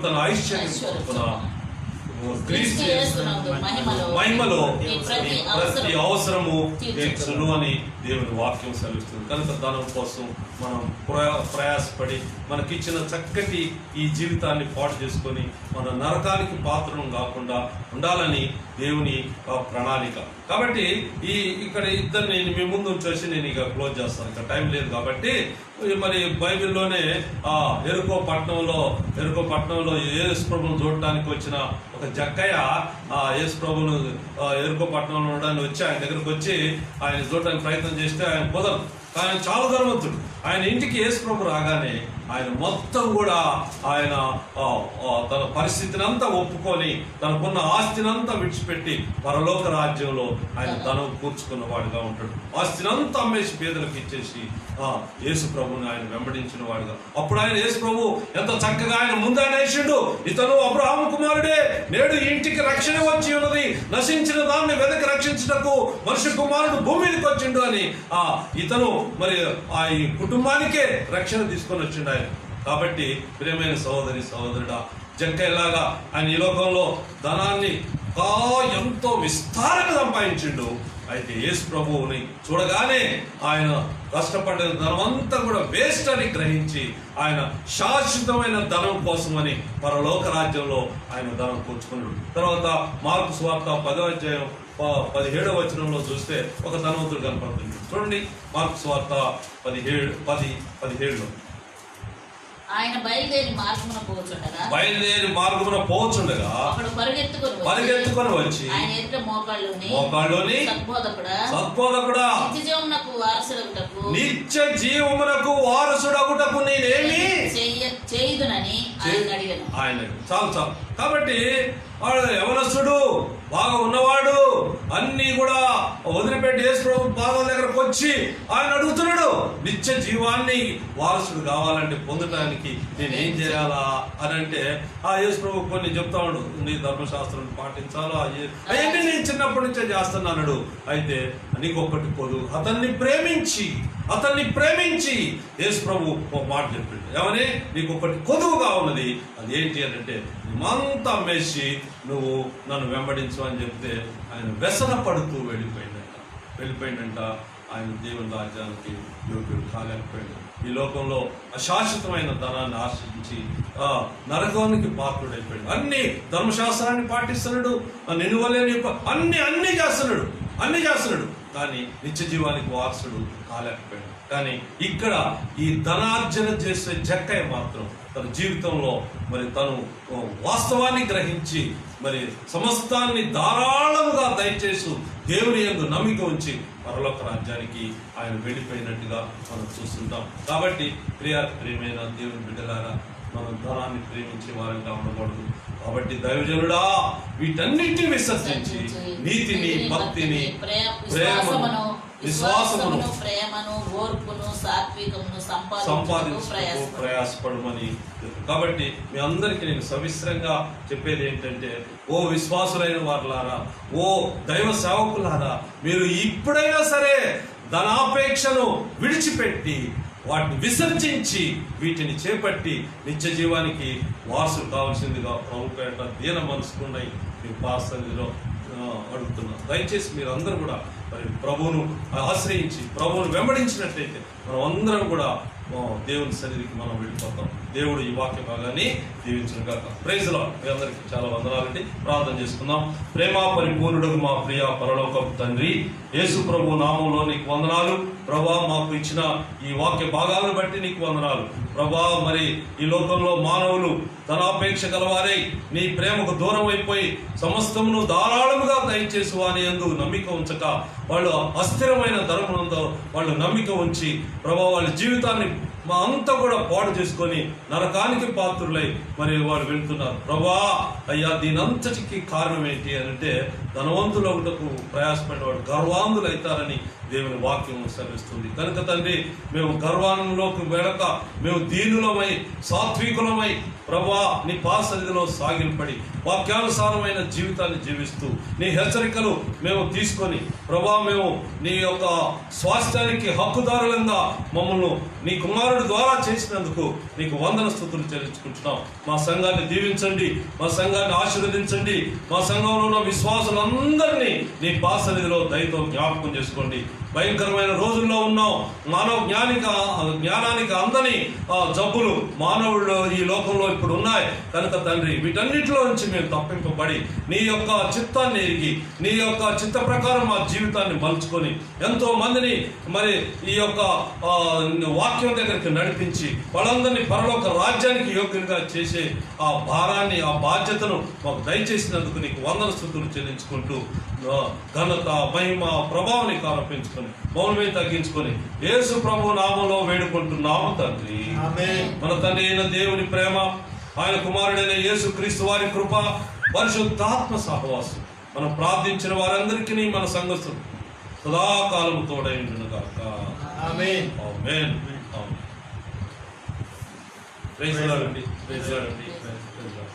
తన ఐశ్వర్యం చొప్పున మహిమలో ప్రతి అవసరము తీర్చును అని దేవుని వాక్యం సెలవిస్తుంది. కనుక ధనం కోసం మనం ప్రయాసపడి మనకిచ్చిన చక్కటి ఈ జీవితాన్ని పాటు చేసుకొని మన నరకానికి పాత్రం కాకుండా ఉండాలని దేవుని ప్రణాళిక. కాబట్టి ఇక్కడ ఇద్దరిని మీ ముందు వచ్చేసి నేను ఇక క్లోజ్ చేస్తాను, ఇక టైం లేదు కాబట్టి. మరి బైబిల్లోనే ఎరుకో పట్టణంలో యేసు ప్రభువును చూడటానికి వచ్చిన ఒక జక్కయ్య యేసు ప్రభువును ఎరుకో పట్టణంలో ఉండడానికి వచ్చి ఆయన దగ్గరకు వచ్చి ఆయన చూడటానికి ప్రయత్నం చేస్తే ఆయన ఆయన చాలా ధనవంతుడు. ఆయన ఇంటికి యేసు ప్రభు రాగానే ఆయన మొత్తం కూడా ఆయన తన పరిస్థితిని అంతా ఒప్పుకొని తనకున్న ఆస్తిని అంతా విడిచిపెట్టి పరలోక రాజ్యంలో ఆయన ధనం కూర్చుకున్న వాడుగా ఉంటాడు. ఆస్తిని అంతా అమ్మేసి పేదలకు ఇచ్చేసి యేసు ప్రభుని ఆయన వెంబడించిన వాడుగా. అప్పుడు ఆయన యేసు ప్రభు ఎంత చక్కగా ఆయన ముందు ఆయన వేసిండు, ఇతను అబ్రహాము కుమారుడే, నేడు ఇంటికి రక్షణ వచ్చి ఉన్నది, నశించిన దాన్ని వెదకి రక్షించుటకు మనిషి కుమారుడు భూమి మీదకి వచ్చిండు అని ఇతను మరి ఆ ఈ కుటుంబానికే రక్షణ తీసుకొని వచ్చిండు ఆయన. కాబట్టి ప్రియమైన సహోదరి సహోదరుడా, జక్కయ్యలాగా ఆయన ఈ లోకంలో ధనాన్ని ఎంతో విస్తారంగా సంపాదించిండు. అయితే యేసు ప్రభువుని చూడగానే ఆయన కష్టపడిన ధనం అంతా కూడా వేస్ట్ అని గ్రహించి ఆయన శాశ్వతమైన ధనం కోసమని పరలోక రాజ్యంలో ఆయన ధనం కూర్చుకున్నాడు. తర్వాత మార్కు సువార్త 10వ అధ్యాయం 17వ వచనంలో చూస్తే ఒక ధనవంతుడు కనపడుతుంది. చూడండి, మార్కు సువార్త 17:17 ఆయన బయలుదేరి మార్గమున పోచుండగా పరిగెత్తుకొని వచ్చి ఆయన ఎదుట మోకాళ్ళలోని సద్బోధకుడా నిత్య జీవమునకు వారసుడగుటకు నేనేమి చేయుదునని ఆయన చాలు. కాబట్టి వాడు యవనస్తుడు, బాగా ఉన్నవాడు, అన్ని కూడా వదిలిపెట్టి యేసు ప్రభు పాదాల దగ్గరకు వచ్చి ఆయన అడుగుతున్నాడు, నిత్య జీవాన్ని వారసుడు కావాలంటే పొందడానికి నేనేం చేయాలా అని అంటే యేసు ప్రభు కొన్ని చెప్తా ఉండు, నీ ధర్మశాస్త్రం పాటించాలా, అవన్నీ నేను చిన్నప్పటి నుంచే చేస్తున్నాడు. అయితే నీకు ఒకటి కొడు, అతన్ని ప్రేమించి యేసు ప్రభు ఒక మాట చెప్పాడు, ఏమని, నీకు ఒకటి కొదువుగా ఉన్నది, అది ఏంటి అని అంటే మంతా అమ్మేసి నువ్వు నన్ను వెంబడించు అని చెప్తే ఆయన వ్యసన పడుతూ వెళ్ళిపోయిందంట. ఆయన దేవుని రాజ్యానికి యోగ్యుడు కాలేకపోయాడు. ఈ లోకంలో అశాశ్వతమైన ధనాన్ని ఆశ్రయించి నరకానికి పాత్రుడైపోయాడు. అన్ని ధర్మశాస్త్రాన్ని పాటిస్తున్నాడు, నిలువలేని అన్ని చేస్తున్నాడు, కానీ నిత్య జీవానికి వారసుడు కాలేకపోయాడు. కానీ ఇక్కడ ఈ ధనార్జన చేసే జక్కయ్య మాత్రం తన జీవితంలో మరి తను వాస్తవాన్ని గ్రహించి మరి సమస్తాన్ని ధారాళముగా దయచేసి దేవుని యందు నమ్మిక ఉంచి పరలోక రాజ్యానికి ఆయన వెళ్ళిపోయినట్టుగా మనం చూస్తుంటాం. కాబట్టి ప్రియమైన దేవుని బిడ్డలారా, మనం ధనాన్ని ప్రేమించే వారంగా ఉండకూడదు. కాబట్టి దైవజనుడా, వీటన్నిటిని విసర్జించి నీతిని, భక్తిని, ప్రేమను, విశ్వాసమును, ప్రేమను, ఓర్పును, సాత్వికమును సంపాదించుటకు ప్రయాసపడమని. కాబట్టి మీ అందరికీ నేను సవిస్తరంగా చెప్పేది ఏంటంటే, ఓ విశ్వాసులైన వారులారా, ఓ దైవ సేవకులారా, మీరు ఇప్పుడైనా సరే ధనాపేక్షను విడిచిపెట్టి వాటిని విసర్జించి వీటిని చేపట్టి నిత్య జీవానికి వారసులు కావాల్సిందిగా ప్రభు పేట దీన మనసుకున్నాయి మీ పాసన్నిధిలో అడుగుతున్నాను. దయచేసి మీరు అందరూ కూడా మరి ప్రభువును ఆశ్రయించి ప్రభువును వెంబడించినట్లయితే మనం అందరం కూడా దేవుని సన్నిధికి మనం వెళ్ళిపోతాం. దేవుడు ఈ వాక్య భాగాన్ని దీవించును గాక. Praise lord. మీ అందరికీ చాలా వందనాలండి. ప్రార్థన చేసుకుందాం. ప్రేమ పరిపూర్ణుడు మా ప్రియ పరలోకపు తండ్రి, యేసు ప్రభు నామంలో నీకు వందనాలు ప్రభా. మాకు ఇచ్చిన ఈ వాక్య భాగాలను బట్టి నీకు వందనాలు ప్రభా. మరి ఈ లోకంలో మానవులు ధనాపేక్ష గలవారై నీ ప్రేమకు దూరం అయిపోయి సమస్తమును ధారాళముగా దయచేసి వాని యందు నమ్మిక ఉంచక వాళ్ళు అస్థిరమైన ధర్మమునందు వాళ్ళు నమ్మిక ఉంచి ప్రభా వాళ్ళ జీవితాన్ని మా అంతా కూడా పాడు చేసుకొని నరకానికి పాత్రులై మరి వాడు వెళ్తున్నారు ప్రభా. అయ్యా, దీనంతటికి కారణం ఏంటి అని అంటే ధనవంతులు ఒకటకు ప్రయాసపడేవాడు గర్వాంధులు అవుతారని దేవుని వాక్యం సెలవిస్తుంది. కనుక తండ్రి, మేము గర్వాంలోకి వెళ్ళక మేము దీనులమై సాత్వికులమై ప్రభా నీ పాసన్నిధిలో సాగిలపడి వాక్యానుసారమైన జీవితాన్ని జీవిస్తూ నీ హెచ్చరికలు మేము తీసుకొని ప్రభా మేము నీ యొక్క స్వాస్థ్యానికి హక్కుదారులంగా మమ్మల్ని నీ కుమారుడి ద్వారా చేసినందుకు నీకు వందన స్తుతులు చెల్లించుకుంటున్నాం. మా సంఘాన్ని దీవించండి, మా సంఘాన్ని ఆశీర్వదించండి, మా సంఘంలో ఉన్న విశ్వాసులందరినీ నీ పాసన్నిధిలో దయతో జ్ఞాపకం చేసుకోండి. భయంకరమైన రోజుల్లో ఉన్నాం. మానవ జ్ఞానానికి అందని జబ్బులు మానవుల్లో ఈ లోకంలో ఇప్పుడు ఉన్నాయి. కనుక తండ్రి, వీటన్నిటిలో నుంచి మేము తప్పింపబడి నీ యొక్క చిత్తాన్ని ఎరిగి నీ యొక్క చిత్త ప్రకారం మా జీవితాన్ని మలుచుకొని ఎంతో మందిని మరి ఈ యొక్క వాక్యం దగ్గరికి నడిపించి వాళ్ళందరినీ పరలోక రాజ్యానికి యోగ్యంగా చేసే ఆ భారాన్ని, ఆ బాధ్యతను మాకు దయచేసినందుకు నీకు వందన స్తుతులు చెల్లించుకుంటూ ఘనత మహిమ ప్రభావానికి ఆరోపించుకొని మౌనమే తగ్గించుకొని యేసు ప్రభు నామంలో వేడుకుంటున్నాము తండ్రి. మన తండ్రి అయిన దేవుని ప్రేమ, ఆయన కుమారుడైన యేసు క్రీస్తు వారి కృప, పరిశుద్ధాత్మ సహవాసం మనం ప్రార్థించిన వారందరికీ మన సంఘస్థులు సదాకాలం తోడై ఉండును గాక. Amen. Amen. Praise the lord అండి. ప్రైజ్ ది లార్డ్ అండి. Praise the lord.